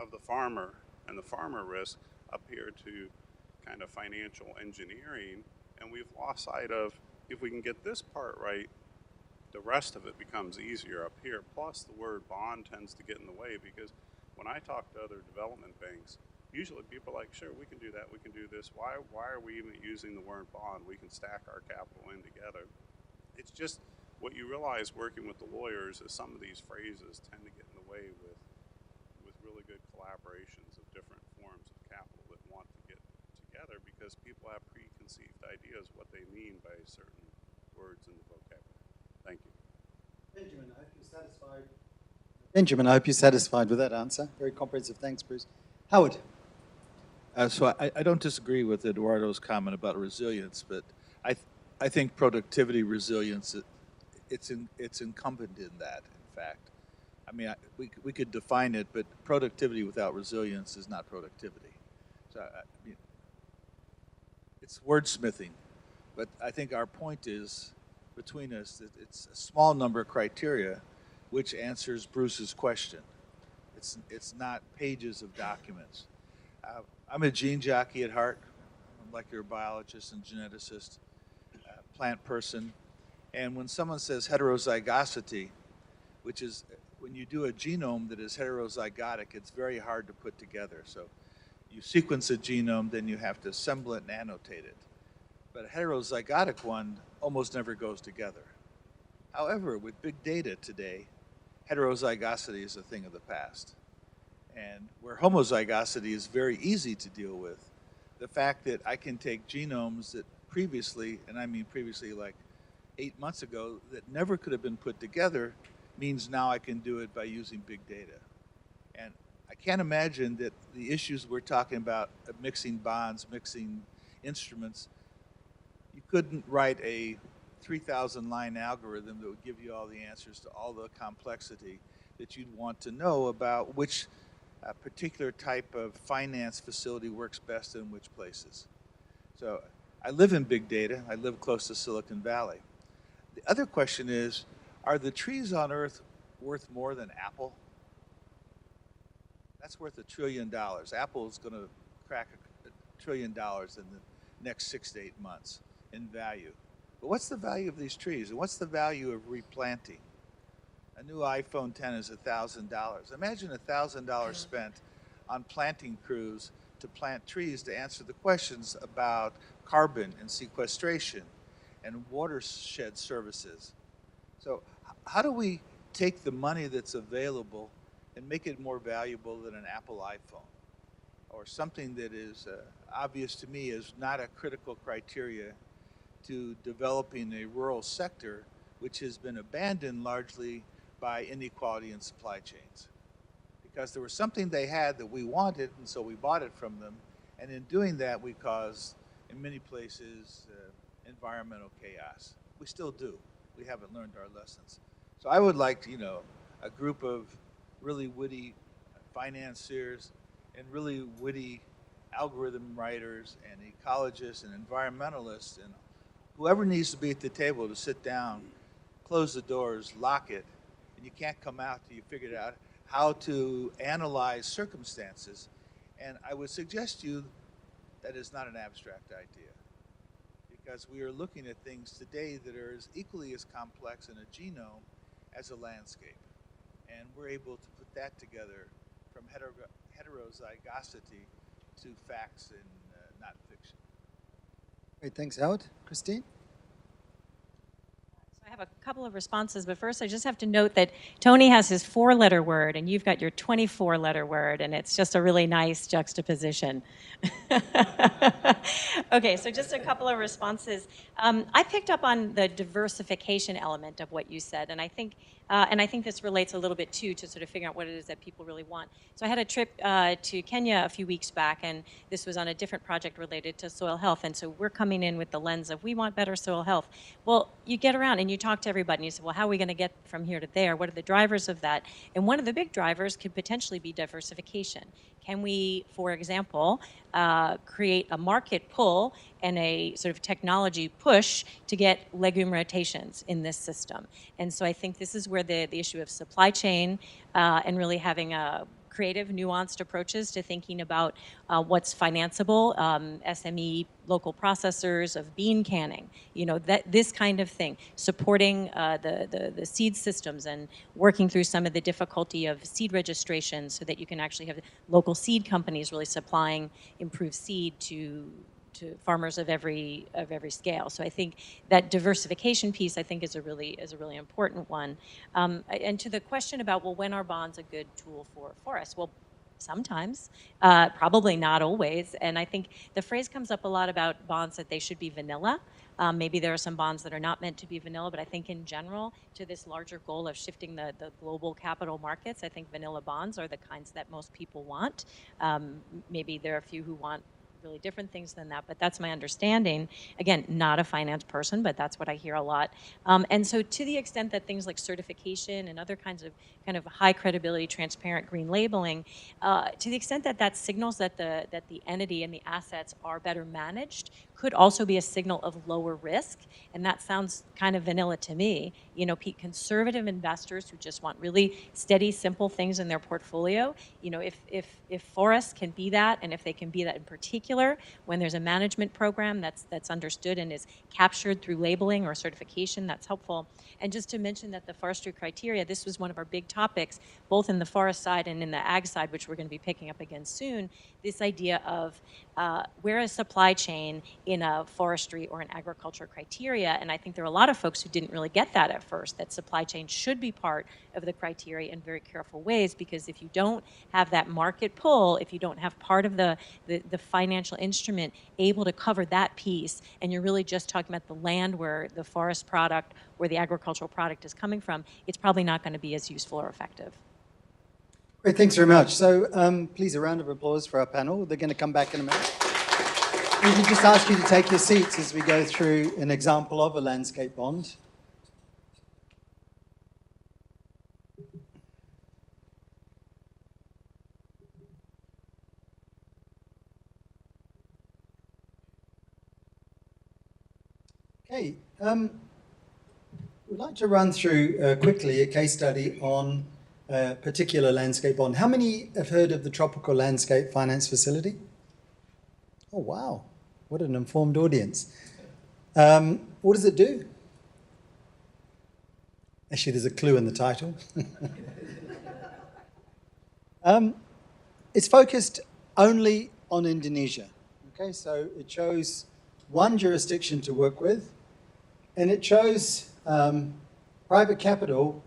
E: of the farmer and the farmer risk up here to kind of financial engineering, and we've lost sight of, if we can get this part right, the rest of it becomes easier up here. Plus the word bond tends to get in the way, because when I talk to other development banks, usually people are like, sure, we can do that, we can do this. Why are we even using the word bond? We can stack our capital in together. It's just what you realize working with the lawyers is some of these phrases tend to get in the way with really good collaborations of different forms of capital that want to get together, because people have preconceived ideas what they mean by certain words in the vocabulary. Thank you.
A: Benjamin, I hope you're satisfied. Benjamin, I hope you're satisfied with that answer. Very comprehensive. Thanks, Bruce. Howard.
C: So I don't disagree with Eduardo's comment about resilience, but I think productivity resilience, it's incumbent in that, in fact. I mean, we could define it, but productivity without resilience is not productivity. So I mean, it's wordsmithing, but I think our point is between us that it's a small number of criteria which answers Bruce's question. It's not pages of documents. I'm a gene jockey at heart, a molecular biologist and geneticist, plant person. And when someone says heterozygosity, which is when you do a genome that is heterozygotic, it's very hard to put together. So you sequence a genome, then you have to assemble it and annotate it. But a heterozygotic one almost never goes together. However, with big data today, heterozygosity is a thing of the past. And where homozygosity is very easy to deal with, the fact that I can take genomes that previously, and I mean previously like 8 months ago, that never could have been put together, means now I can do it by using big data. And I can't imagine that the issues we're talking about, mixing bonds, mixing instruments, you couldn't write a 3,000 line algorithm that would give you all the answers to all the complexity that you'd want to know about which particular type of finance facility works best in which places. So I live in big data. I live close to Silicon Valley. The other question is, are the trees on Earth worth more than Apple? That's worth $1 trillion. Apple is going to crack $1 trillion in the next 6 to 8 months in value. But what's the value of these trees? And what's the value of replanting? A new iPhone 10 is $1,000. Imagine $1,000 spent on planting crews to plant trees to answer the questions about carbon and sequestration and watershed services. So how do we take the money that's available and make it more valuable than an Apple iPhone? Or something that is obvious to me is not a critical criteria to developing a rural sector, which has been abandoned largely by inequality in supply chains. Because there was something they had that we wanted, and so we bought it from them. And in doing that, we caused, in many places, environmental chaos. We still do. We haven't learned our lessons. So I would like, a group of really witty financiers and really witty algorithm writers and ecologists and environmentalists and whoever needs to be at the table to sit down, close the doors, lock it, and you can't come out till you figured out how to analyze circumstances. And I would suggest to you that is not an abstract idea, because we are looking at things today that are as equally as complex in a genome as a landscape. And we're able to put that together from heterozygosity to facts and not fiction.
A: Great, thanks, Howard. Christine?
F: So I have a couple of responses, but first I just have to note that Tony has his 4-letter word and you've got your 24-letter word, and it's just a really nice juxtaposition. Okay, so just a couple of responses. I picked up on the diversification element of what you said, and I think this relates a little bit too to sort of figuring out what it is that people really want. So I had a trip to Kenya a few weeks back, and this was on a different project related to soil health, and so we're coming in with the lens of we want better soil health. Well, you get around and you talk to everybody and you say, well, how are we going to get from here to there? What are the drivers of that? And one of the big drivers could potentially be diversification. Can we, for example, create a market pull and a sort of technology push to get legume rotations in this system? And so I think this is where the issue of supply chain and really having a creative, nuanced approaches to thinking about what's financeable, SME local processors of bean canning, this kind of thing, supporting the seed systems and working through some of the difficulty of seed registration so that you can actually have local seed companies really supplying improved seed to farmers of every scale. So I think that diversification piece, I think, is a really important one. And to the question about, well, when are bonds a good tool for forests? Well, sometimes, probably not always. And I think the phrase comes up a lot about bonds that they should be vanilla. Maybe there are some bonds that are not meant to be vanilla, but I think in general, to this larger goal of shifting the global capital markets, I think vanilla bonds are the kinds that most people want. Maybe there are a few who want really different things than that, but that's my understanding. Again, not a finance person, but that's what I hear a lot. And so to the extent that things like certification and other kinds of kind of high credibility, transparent green labeling, to the extent that that signals that the entity and the assets are better managed, could also be a signal of lower risk. And that sounds kind of vanilla to me. You know, conservative investors who just want really steady, simple things in their portfolio, you know, if forests can be that, and if they can be that in particular, when there's a management program that's understood and is captured through labeling or certification, that's helpful. And just to mention that the forestry criteria, this was one of our big topics, both in the forest side and in the ag side, which we're going to be picking up again soon, this idea of where is supply chain in a forestry or an agriculture criteria. And I think there are a lot of folks who didn't really get that at first, that supply chain should be part of the criteria in very careful ways, because if you don't have that market pull, if you don't have part of the financial instrument able to cover that piece, and you're really just talking about the land where the forest product or the agricultural product is coming from, it's probably not going to be as useful or effective.
A: Great, thanks very much. So please, a round of applause for our panel. They're going to come back in a minute. We can just ask you to take your seats as we go through an example of a landscape bond. Okay, we'd like to run through quickly a case study on a particular landscape bond. How many have heard of the Tropical Landscape Finance Facility? Oh, wow. What an informed audience. What does it do? Actually, there's a clue in the title. It's focused only on Indonesia. Okay, so it chose one jurisdiction to work with, and it chose private capital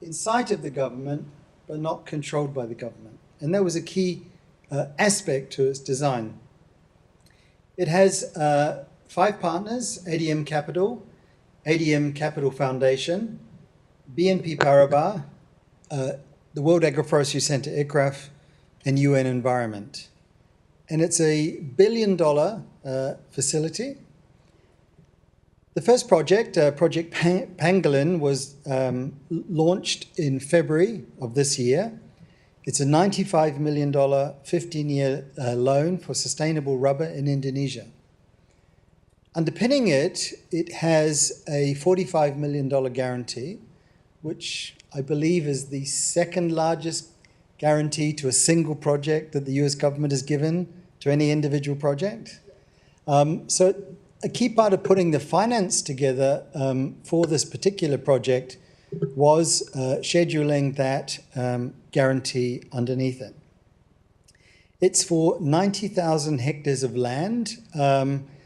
A: in sight of the government, but not controlled by the government. And that was a key aspect to its design. It has 5 partners: ADM Capital, ADM Capital Foundation, BNP Paribas, the World Agroforestry Center, ICRAF, and UN Environment. And it's a $1 billion facility. The first project, Project Pangolin, was launched in February of this year. It's a $95 million 15-year loan for sustainable rubber in Indonesia. Underpinning it, it has a $45 million guarantee, which I believe is the second largest guarantee to a single project that the US government has given to any individual project. So a key part of putting the finance together for this particular project was scheduling that guarantee underneath it. It's for 90,000 hectares of land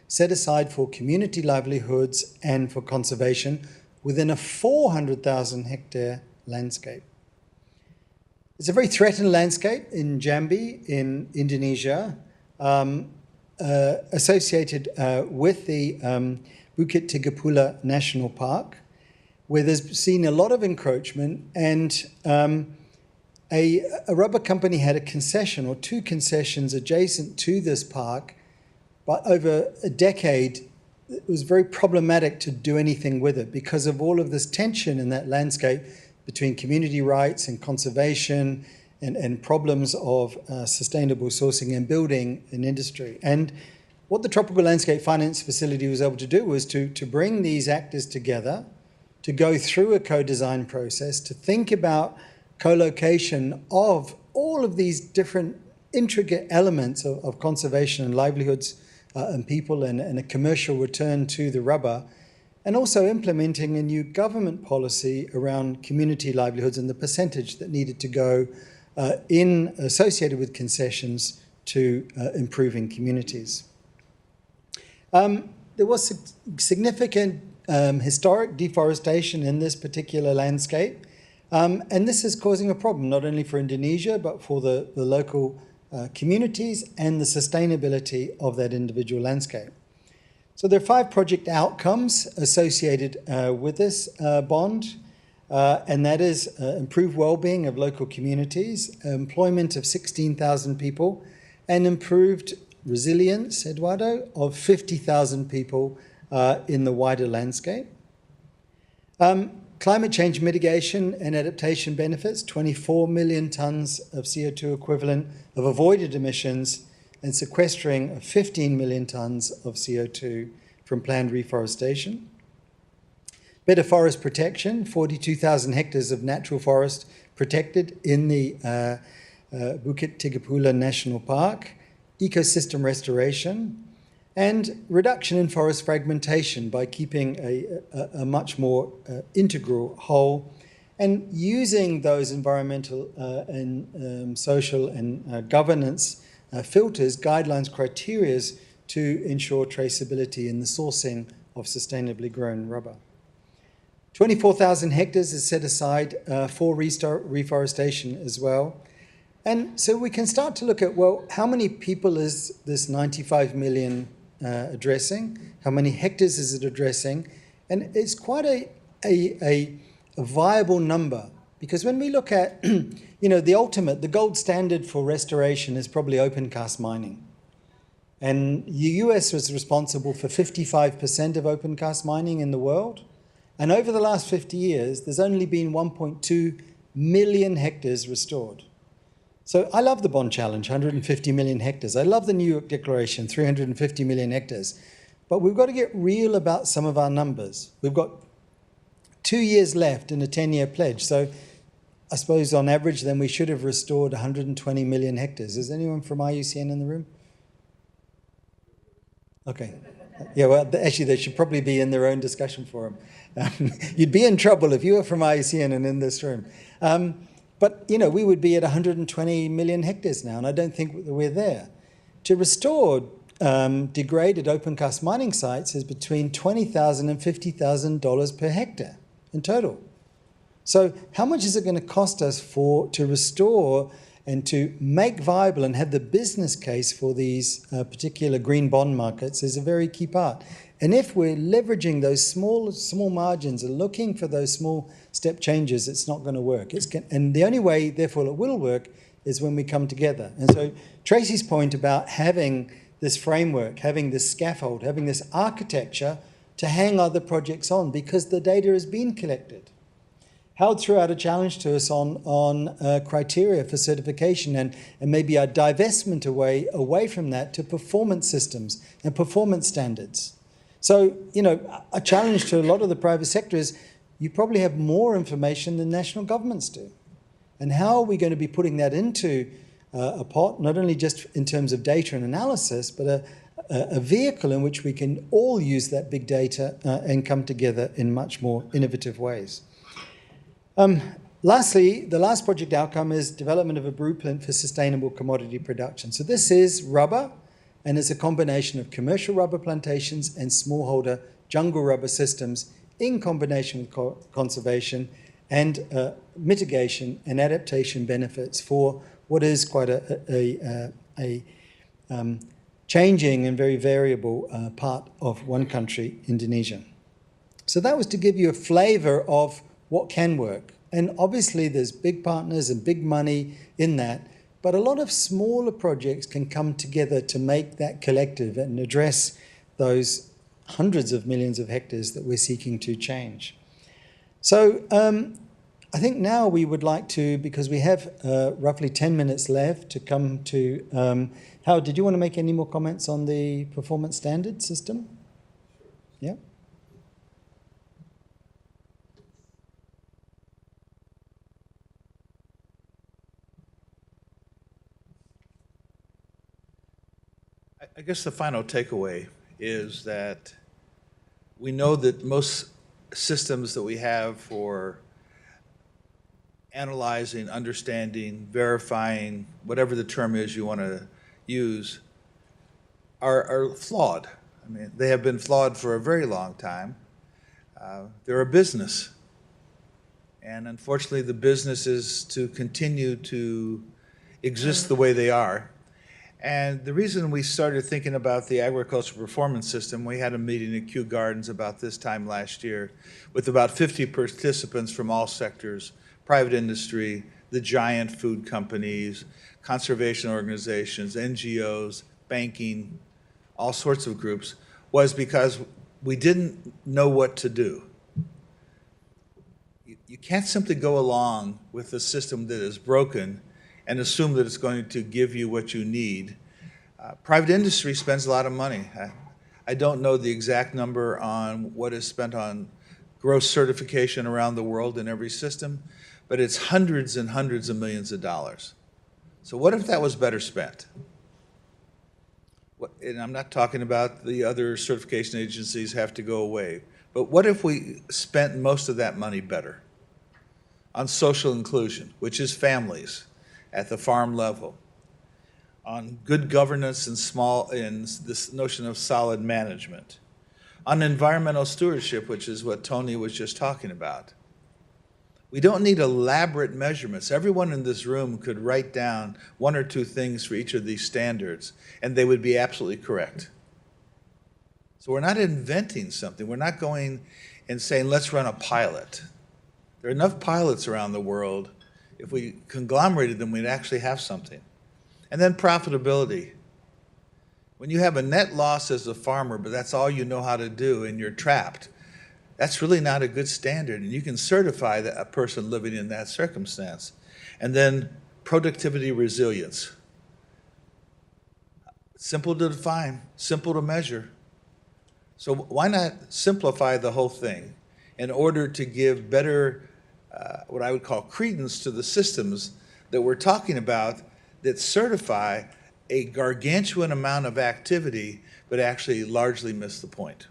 A: set aside for community livelihoods and for conservation within a 400,000 hectare landscape. It's a very threatened landscape in Jambi in Indonesia, associated with the Bukit Tigapula National Park, where there's seen a lot of encroachment, and a rubber company had a concession or 2 concessions adjacent to this park, but over a decade it was very problematic to do anything with it because of all of this tension in that landscape between community rights and conservation and problems of sustainable sourcing and building an industry. And what the Tropical Landscape Finance Facility was able to do was to bring these actors together, to go through a co-design process, to think about co-location of all of these different intricate elements of conservation and livelihoods and people and a commercial return to the rubber, and also implementing a new government policy around community livelihoods and the percentage that needed to go associated with concessions to improving communities. There was significant historic deforestation in this particular landscape, and this is causing a problem not only for Indonesia but for the local communities and the sustainability of that individual landscape. So there are 5 project outcomes associated with this bond, and that is improved well-being of local communities, employment of 16,000 people, and improved resilience, Eduardo, of 50,000 people in the wider landscape. Climate change mitigation and adaptation benefits, 24 million tons of CO2 equivalent of avoided emissions and sequestering of 15 million tons of CO2 from planned reforestation. Better forest protection, 42,000 hectares of natural forest protected in the Bukit Tigapula National Park, ecosystem restoration, and reduction in forest fragmentation by keeping a much more integral whole, and using those environmental and social and governance filters, guidelines, criteria to ensure traceability in the sourcing of sustainably grown rubber. 24,000 hectares is set aside for reforestation as well. And so we can start to look at, well, how many people is this 95 million addressing? How many hectares is it addressing? And it's quite a viable number, because when we look at, the gold standard for restoration is probably open cast mining. And the US was responsible for 55% of open cast mining in the world. And over the last 50 years, there's only been 1.2 million hectares restored. So I love the Bond Challenge, 150 million hectares. I love the New York Declaration, 350 million hectares. But we've got to get real about some of our numbers. We've got 2 years left in a 10-year pledge. So I suppose on average, then we should have restored 120 million hectares. Is anyone from IUCN in the room? Okay. Yeah, well, actually, they should probably be in their own discussion forum. You'd be in trouble if you were from IUCN and in this room. But, we would be at 120 million hectares now, and I don't think we're there. To restore degraded open cast mining sites is between $20,000 and $50,000 per hectare in total. So how much is it going to cost us to restore and to make viable and have the business case for these particular green bond markets is a very key part. And if we're leveraging those small margins and looking for those small step changes, it's not going to work. And the only way, therefore, it will work is when we come together. And so Tracy's point about having this framework, having this scaffold, having this architecture to hang other projects on, because the data has been collected. Held throughout a challenge to us on criteria for certification and maybe a divestment away from that to performance systems and performance standards. So, a challenge to a lot of the private sector is you probably have more information than national governments do. And how are we going to be putting that into a pot, not only just in terms of data and analysis, but a vehicle in which we can all use that big data and come together in much more innovative ways. Lastly, the last project outcome is development of a blueprint for sustainable commodity production. So this is rubber, and it's a combination of commercial rubber plantations and smallholder jungle rubber systems in combination with conservation and mitigation and adaptation benefits for what is quite a changing and very variable part of one country, Indonesia. So that was to give you a flavor of what can work. And obviously there's big partners and big money in that, but a lot of smaller projects can come together to make that collective and address those hundreds of millions of hectares that we're seeking to change. So I think now we would like to, because we have roughly 10 minutes left, to come to, Howard, did you want to make any more comments on the performance standard system? Yeah.
C: I guess the final takeaway is that we know that most systems that we have for analyzing, understanding, verifying, whatever the term is you want to use, are flawed. I mean, they have been flawed for a very long time. They're a business. And unfortunately, the business is to continue to exist the way they are. And the reason we started thinking about the agricultural performance system, we had a meeting at Kew Gardens about this time last year with about 50 participants from all sectors, private industry, the giant food companies, conservation organizations, NGOs, banking, all sorts of groups, was because we didn't know what to do. You can't simply go along with a system that is broken and assume that it's going to give you what you need. Private industry spends a lot of money. I don't know the exact number on what is spent on gross certification around the world in every system, but it's hundreds and hundreds of millions of dollars. So what if that was better spent? And I'm not talking about the other certification agencies have to go away, but what if we spent most of that money better on social inclusion, which is families at the farm level, on good governance and this notion of solid management, on environmental stewardship, which is what Tony was just talking about. We don't need elaborate measurements. Everyone in this room could write down one or two things for each of these standards, and they would be absolutely correct. So we're not inventing something. We're not going and saying, let's run a pilot. There are enough pilots around the world. If we conglomerated them, we'd actually have something. And then profitability. When you have a net loss as a farmer, but that's all you know how to do and you're trapped, that's really not a good standard. And you can certify that a person living in that circumstance. And then productivity resilience. Simple to define, simple to measure. So why not simplify the whole thing in order to give better, what I would call credence to the systems that we're talking about that certify a gargantuan amount of activity, but actually largely miss the point.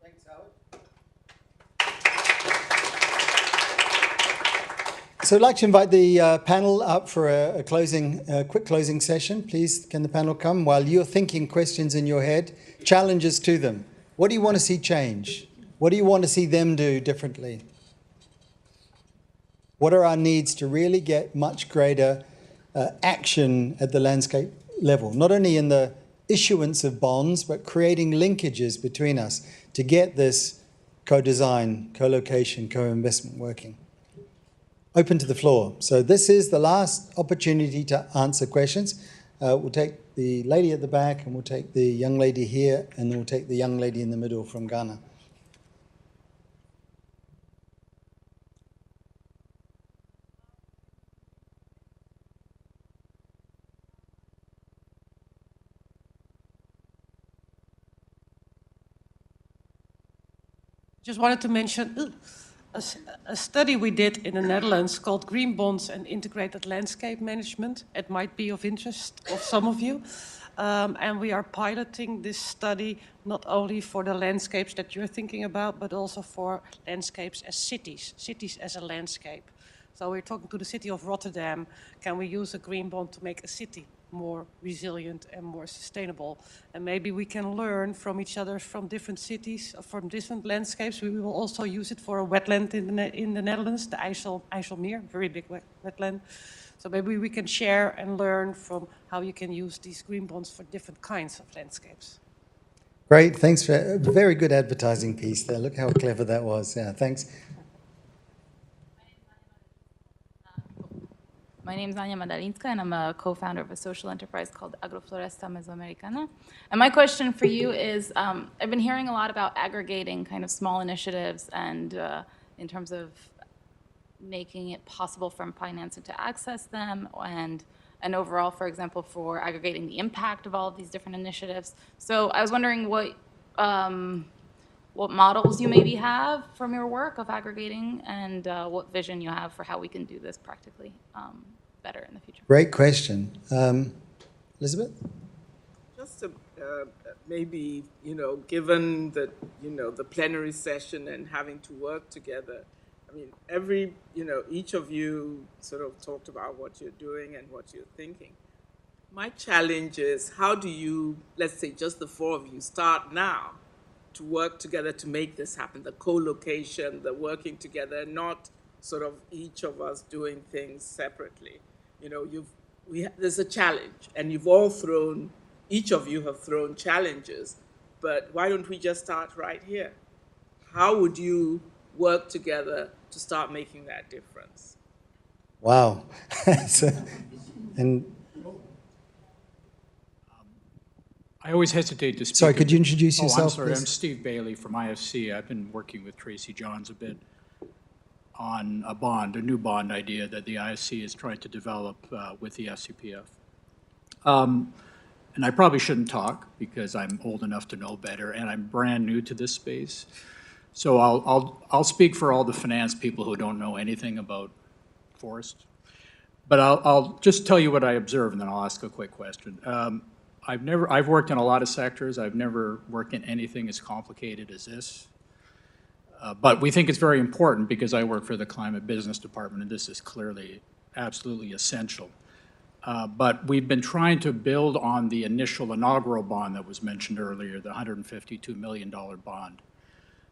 A: Thanks, Howard. So I'd like to invite the panel up for a quick closing session. Please, can the panel come? While you're thinking questions in your head, challenges to them. What do you want to see change? What do you want to see them do differently? What are our needs to really get much greater action at the landscape level? Not only in the issuance of bonds, but creating linkages between us to get this co-design, co-location, co-investment working. Open to the floor. So this is the last opportunity to answer questions. We'll take the lady at the back, and we'll take the young lady here, and then we'll take the young lady in the middle from Ghana.
K: Just wanted to mention a study we did in the Netherlands called Green Bonds and Integrated Landscape Management. It might be of interest of some of you. And we are piloting this study not only for the landscapes that you're thinking about, but also for landscapes as cities as a landscape. So we're talking to the city of Rotterdam. Can we use a green bond to make a city more resilient and more sustainable? And maybe we can learn from each other from different cities, from different landscapes. We will also use it for a wetland in the Netherlands, the IJsselmeer, very big wetland. So maybe we can share and learn from how you can use these green bonds for different kinds of landscapes.
A: Great, thanks for a very good advertising piece there. Look how clever that was. Yeah, thanks.
L: My name is Anya Madalinska, and I'm a co-founder of a social enterprise called Agrofloresta Mesoamericana. And my question for you is, I've been hearing a lot about aggregating kind of small initiatives and in terms of making it possible for financing to access them, and overall, for example, for aggregating the impact of all of these different initiatives. So I was wondering what models you maybe have from your work of aggregating, and what vision you have for how we can do this practically better in the future.
A: Great question. Elizabeth?
H: Just to, maybe, given that, the plenary session and having to work together, I mean, each of you sort of talked about what you're doing and what you're thinking. My challenge is, how do you, let's say just the four of you, start now to work together to make this happen, the co-location, the working together, not sort of each of us doing things separately. There's a challenge, and each of you have thrown challenges, but why don't we just start right here? How would you work together to start making that difference?
A: Wow. And
J: I always hesitate to speak.
A: Sorry, could you introduce
J: Oh, I'm
A: yourself,
J: sorry.
A: please?
J: I'm Steve Bailey from IFC. I've been working with Tracy Johns a bit on a new bond idea that the IFC is trying to develop with the FCPF. And I probably shouldn't talk because I'm old enough to know better, and I'm brand new to this space. So I'll speak for all the finance people who don't know anything about forest. But I'll just tell you what I observe, and then I'll ask a quick question. I've worked in a lot of sectors. I've never worked in anything as complicated as this. But we think it's very important because I work for the Climate Business Department, and this is clearly absolutely essential. But we've been trying to build on the initial inaugural bond that was mentioned earlier, the $152 million bond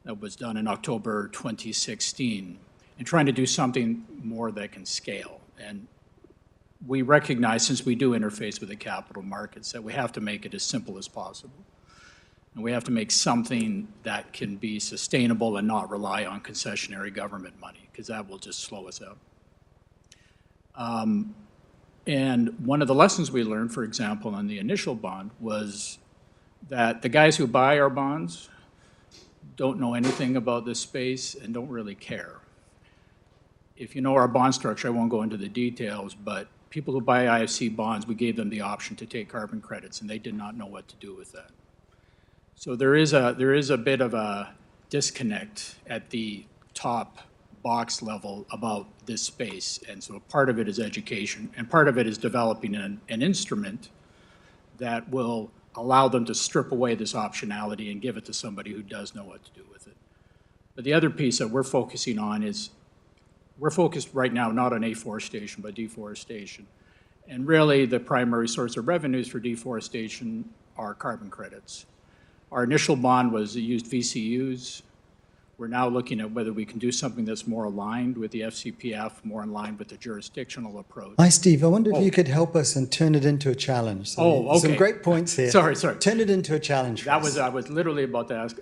J: that was done in October 2016, and trying to do something more that can scale. And we recognize, since we do interface with the capital markets, that we have to make it as simple as possible. And we have to make something that can be sustainable and not rely on concessionary government money, because that will just slow us out. And one of the lessons we learned, for example, on the initial bond was that the guys who buy our bonds don't know anything about this space and don't really care. If you know our bond structure, I won't go into the details, but people who buy IFC bonds, we gave them the option to take carbon credits, and they did not know what to do with that. So there is a bit of a disconnect at the top box level about this space. And so part of it is education, and part of it is developing an instrument that will allow them to strip away this optionality and give it to somebody who does know what to do with it. But the other piece that we're focusing on is, we're focused right now not on afforestation, but deforestation. And really the primary source of revenues for deforestation are carbon credits. Our initial bond was used VCUs. We're now looking at whether we can do something that's more aligned with the FCPF, more in line with the jurisdictional approach.
A: Hi, Steve. I wonder if you could help us and turn it into a challenge. So
J: okay.
A: Some great points here.
J: Sorry.
A: Turn it into a challenge for us.
J: I was literally about to ask.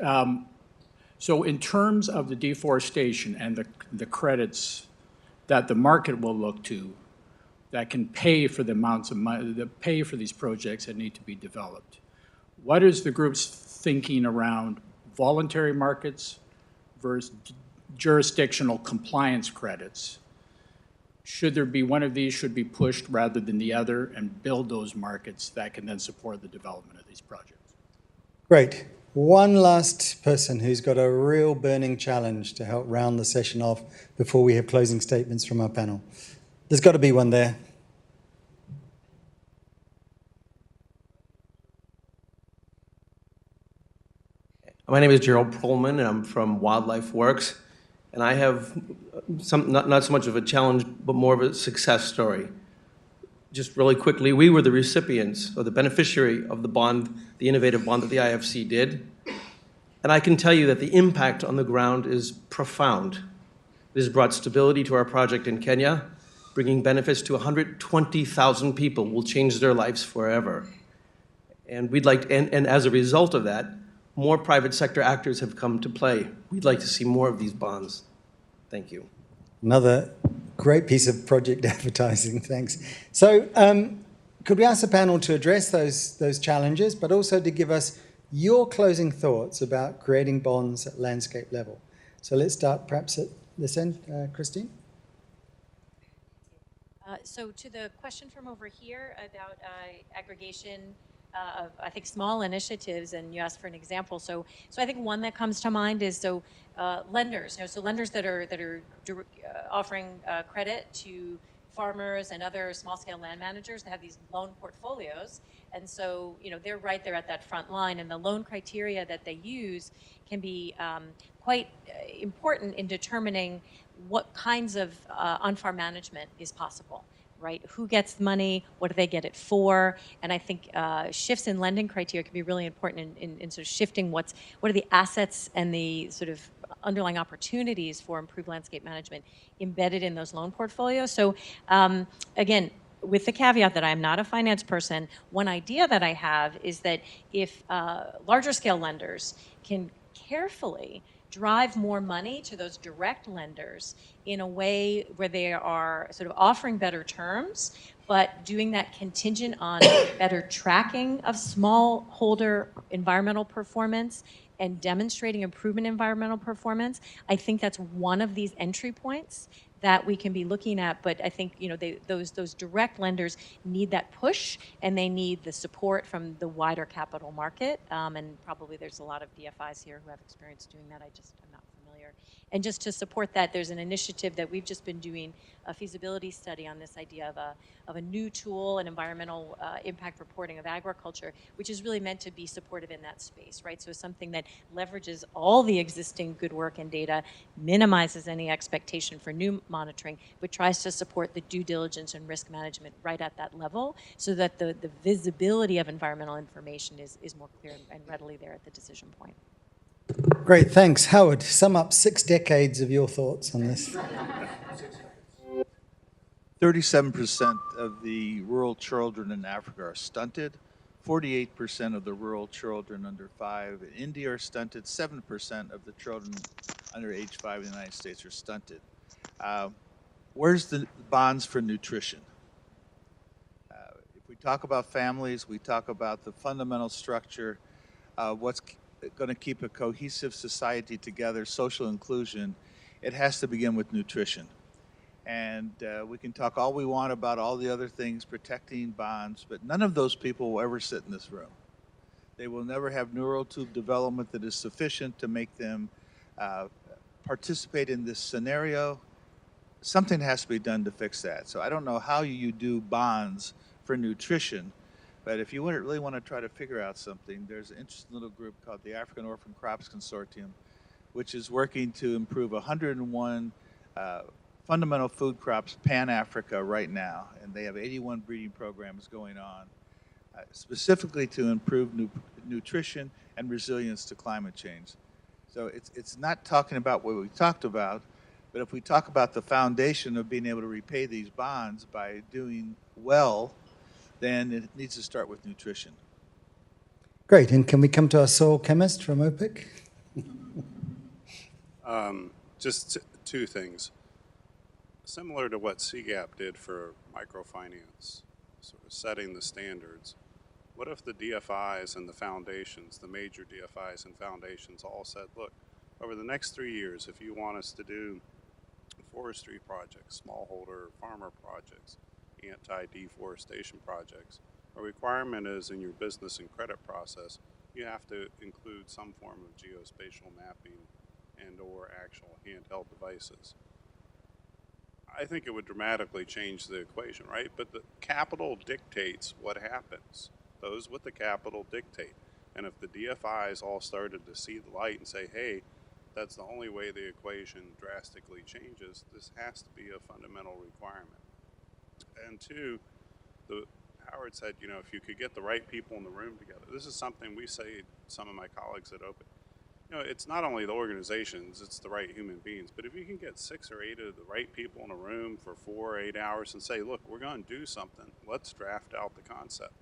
J: So in terms of the deforestation and the credits that the market will look to that can pay for the amounts of money, that pay for these projects that need to be developed, what is the group's thinking around voluntary markets versus jurisdictional compliance credits? Should there be one of these should be pushed rather than the other, and build those markets that can then support the development of these projects?
A: Great. One last person who's got a real burning challenge to help round the session off before we have closing statements from our panel. There's got to be one there.
M: My name is Gerald Perlman, and I'm from Wildlife Works. And I have not so much of a challenge, but more of a success story. Just really quickly, we were the recipients or the beneficiary of the bond, the innovative bond that the IFC did. And I can tell you that the impact on the ground is profound. It has brought stability to our project in Kenya, bringing benefits to 120,000 people, will change their lives forever. And we'd like, and as a result of that, more private sector actors have come to play. We'd like to see more of these bonds. Thank you.
A: Another great piece of project advertising, thanks. So could we ask the panel to address those challenges, but also to give us your closing thoughts about creating bonds at landscape level? So let's start perhaps at this end, Christine.
F: So to the question from over here about aggregation of, I think, small initiatives, and you asked for an example. So I think one that comes to mind is lenders. So lenders that are offering credit to farmers and other small-scale land managers that have these loan portfolios, and so they're right there at that front line, and the loan criteria that they use can be quite important in determining what kinds of on-farm management is possible. Right? Who gets the money? What do they get it for? And I think shifts in lending criteria can be really important in sort of shifting what are the assets and the sort of underlying opportunities for improved landscape management embedded in those loan portfolios. So again, with the caveat that I'm not a finance person, one idea that I have is that if larger scale lenders can carefully drive more money to those direct lenders in a way where they are sort of offering better terms, but doing that contingent on better tracking of smallholder environmental performance and demonstrating improvement in environmental performance, I think that's one of these entry points that we can be looking at. But I think, you know, those direct lenders need that push, and they need the support from the wider capital market. And probably there's a lot of DFIs here who have experience doing that. I'm not familiar. And just to support that, there's an initiative that we've just been doing a feasibility study on this idea of a new tool, an environmental impact reporting of agriculture, which is really meant to be supportive in that space, right? So something that leverages all the existing good work and data, minimizes any expectation for new monitoring, but tries to support the due diligence and risk management right at that level, so that the visibility of environmental information is more clear and readily there at the decision point.
A: Great, thanks. Howard, sum up 6 decades of your thoughts on this.
C: 37% of the rural children in Africa are stunted. 48% of the rural children under 5 in India are stunted. 7% of the children under age 5 in the United States are stunted. Where's the bonds for nutrition? If we talk about families, we talk about the fundamental structure of what's going to keep a cohesive society together, social inclusion. It has to begin with nutrition. And we can talk all we want about all the other things, protecting bonds, but none of those people will ever sit in this room. They will never have neural tube development that is sufficient to make them participate in this scenario. Something has to be done to fix that. So I don't know how you do bonds for nutrition, but if you really want to try to figure out something, there's an interesting little group called the African Orphan Crops Consortium, which is working to improve 101 fundamental food crops pan-Africa right now, and they have 81 breeding programs going on, specifically to improve nutrition and resilience to climate change. So it's not talking about what we talked about, but if we talk about the foundation of being able to repay these bonds by doing well, then it needs to start with nutrition.
A: Great, and can we come to our soil chemist from OPIC?
E: Just two things. Similar to what CGAP did for microfinance, sort of setting the standards, what if the DFIs and the foundations, the major DFIs and foundations all said, look, over the next 3 years, if you want us to do forestry projects, smallholder farmer projects, anti-deforestation projects, a requirement is in your business and credit process, you have to include some form of geospatial mapping and or actual handheld devices. I think it would dramatically change the equation, right? But the capital dictates what happens. Those with the capital dictate. And if the DFIs all started to see the light and say, hey, that's the only way the equation drastically changes, this has to be a fundamental requirement. And two, Howard said, you know, if you could get the right people in the room together, this is something we say, some of my colleagues at OPIC, you know, it's not only the organizations, it's the right human beings, but if you can get 6 or 8 of the right people in a room for 4 or 8 hours and say, look, we're going to do something, let's draft out the concept.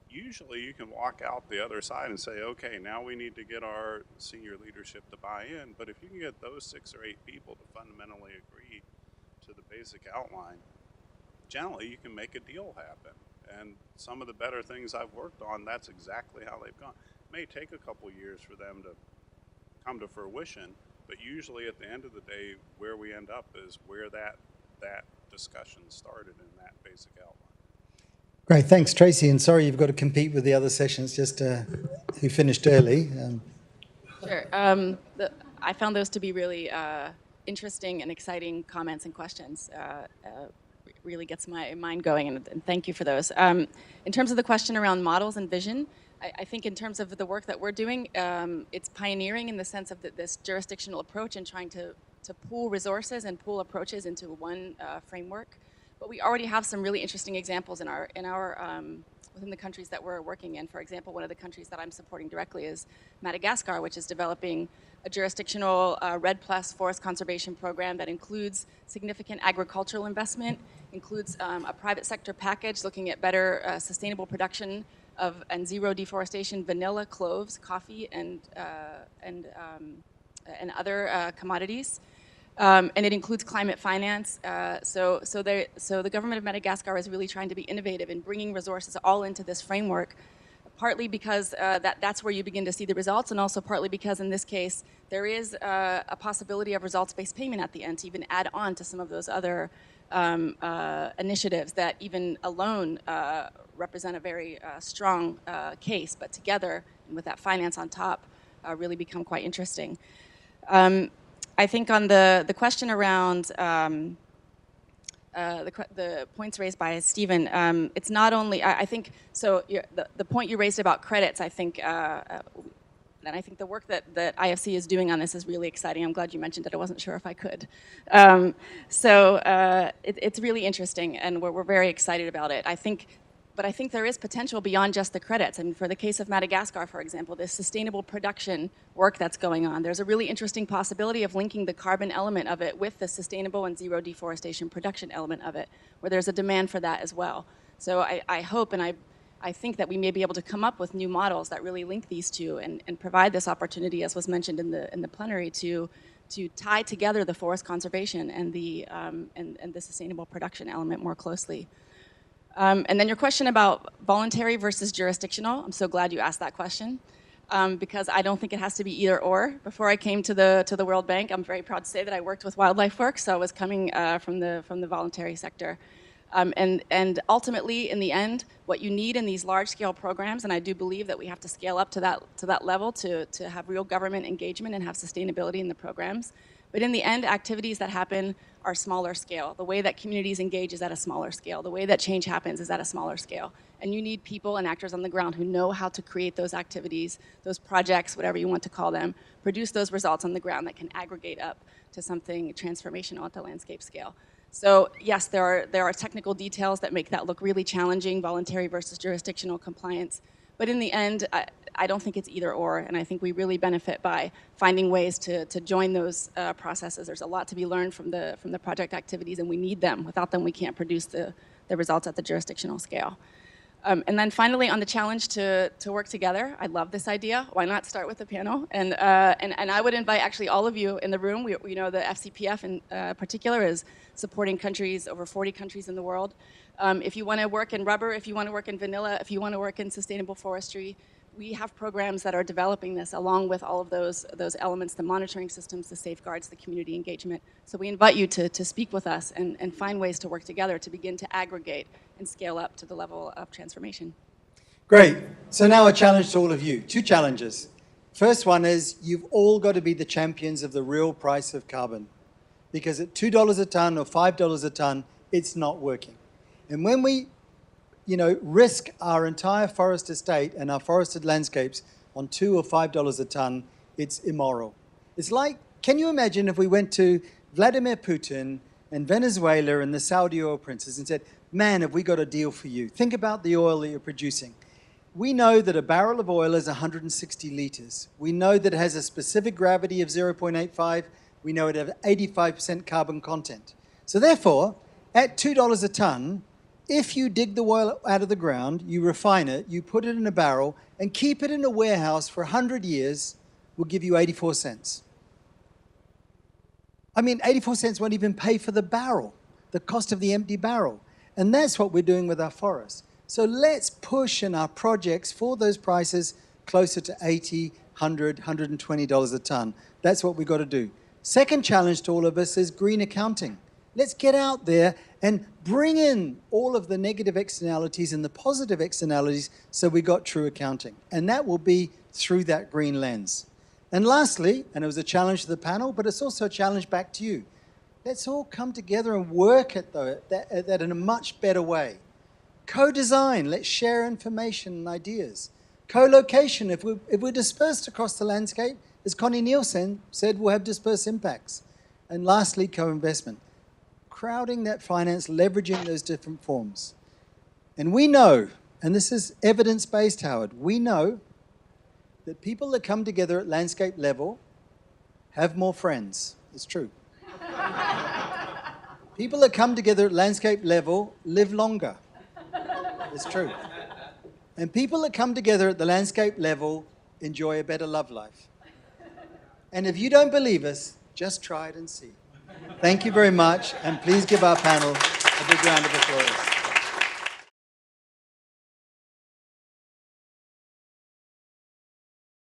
E: Usually you can walk out the other side and say, okay, now we need to get our senior leadership to buy in, but if you can get those 6 or 8 people to fundamentally agree to the basic outline, generally you can make a deal happen. And some of the better things I've worked on, that's exactly how they've gone. It may take a couple years for them to come to fruition, but usually at the end of the day, where we end up is where that discussion started in that basic outline.
A: Great, thanks, Tracy. And sorry you've got to compete with the other sessions, just who finished early.
D: Sure. I found those to be really interesting and exciting comments and questions. Really gets my mind going, and thank you for those. In terms of the question around models and vision, I think in terms of the work that we're doing, it's pioneering in the sense of this jurisdictional approach and trying to pool resources and pool approaches into one framework. But we already have some really interesting examples in our within the countries that we're working in. For example, one of the countries that I'm supporting directly is Madagascar, which is developing a jurisdictional REDD+ forest conservation program that includes significant agricultural investment, includes a private sector package looking at better sustainable production and zero deforestation, vanilla, cloves, coffee, and other commodities. And it includes climate finance. So the government of Madagascar is really trying to be innovative in bringing resources all into this framework, partly because that's where you begin to see the results, and also partly because in this case, there is a possibility of results-based payment at the end to even add on to some of those other initiatives that even alone represent a very strong case, but together, and with that finance on top, really become quite interesting. I think on the question around the points raised by Stephen, it's not only, I think, so the point you raised about credits, I think, and I think the work that IFC is doing on this is really exciting. I'm glad you mentioned it. I wasn't sure if I could. It's really interesting, and we're very excited about it. But I think there is potential beyond just the credits. I mean, for the case of Madagascar, for example, this sustainable production work that's going on, there's a really interesting possibility of linking the carbon element of it with the sustainable and zero deforestation production element of it, where there's a demand for that as well. So I hope and I think that we may be able to come up with new models that really link these two and provide this opportunity, as was mentioned in the plenary, to tie together the forest conservation and the sustainable production element more closely. And then your question about voluntary versus jurisdictional, I'm so glad you asked that question, because I don't think it has to be either or. Before I came to the World Bank, I'm very proud to say that I worked with Wildlife Works, so I was coming from the voluntary sector. And ultimately, in the end, what you need in these large-scale programs, and I do believe that we have to scale up to that level to have real government engagement and have sustainability in the programs. But in the end, activities that happen are smaller scale. The way that communities engage is at a smaller scale. The way that change happens is at a smaller scale. And you need people and actors on the ground who know how to create those activities, those projects, whatever you want to call them, produce those results on the ground that can aggregate up to something transformational at the landscape scale. So yes, there are technical details that make that look really challenging, voluntary versus jurisdictional compliance. But in the end, I don't think it's either or, and I think we really benefit by finding ways to join those processes. There's a lot to be learned from the project activities, and we need them. Without them, we can't produce the results at the jurisdictional scale. And then finally, on the challenge to work together, I love this idea. Why not start with the panel? And I would invite actually all of you in the room. We know the FCPF in particular is supporting countries, over 40 countries in the world. If you want to work in rubber, if you want to work in vanilla, if you want to work in sustainable forestry, we have programs that are developing this along with all of those elements, the monitoring systems, the safeguards, the community engagement. So we invite you to speak with us and find ways to work together to begin to aggregate and scale up to the level of transformation.
A: Great. So now a challenge to all of you. Two challenges. First one is you've all got to be the champions of the real price of carbon. Because at $2 a ton or $5 a ton, it's not working. And when we risk our entire forest estate and our forested landscapes on $2 or $5 a ton, it's immoral. It's like, can you imagine if we went to Vladimir Putin and Venezuela and the Saudi oil princes and said, man, have we got a deal for you? Think about the oil that you're producing. We know that a barrel of oil is 160 liters. We know that it has a specific gravity of 0.85. We know it has 85% carbon content. So therefore, at $2 a ton, if you dig the oil out of the ground, you refine it, you put it in a barrel, and keep it in a warehouse for 100 years, will give you 84 cents. I mean, 84 cents won't even pay for the barrel, the cost of the empty barrel. And that's what we're doing with our forests. So let's push in our projects for those prices closer to $80, $100, $120 a ton. That's what we've got to do. Second challenge to all of us is green accounting. Let's get out there and bring in all of the negative externalities and the positive externalities so we got true accounting. And that will be through that green lens. And lastly, and it was a challenge to the panel, but it's also a challenge back to you. Let's all come together and work at that in a much better way. Co-design, let's share information and ideas. Co-location, if we're dispersed across the landscape, as Connie Nielsen said, we'll have dispersed impacts. And lastly, co-investment. Crowding that finance, leveraging those different forms. And we know, and this is evidence-based, Howard, we know that people that come together at landscape level have more friends. It's true. People that come together at landscape level live longer. It's true. And people that come together at the landscape level enjoy a better love life. And if you don't believe us, just try it and see. Thank you very much, and please give our panel a big round of applause.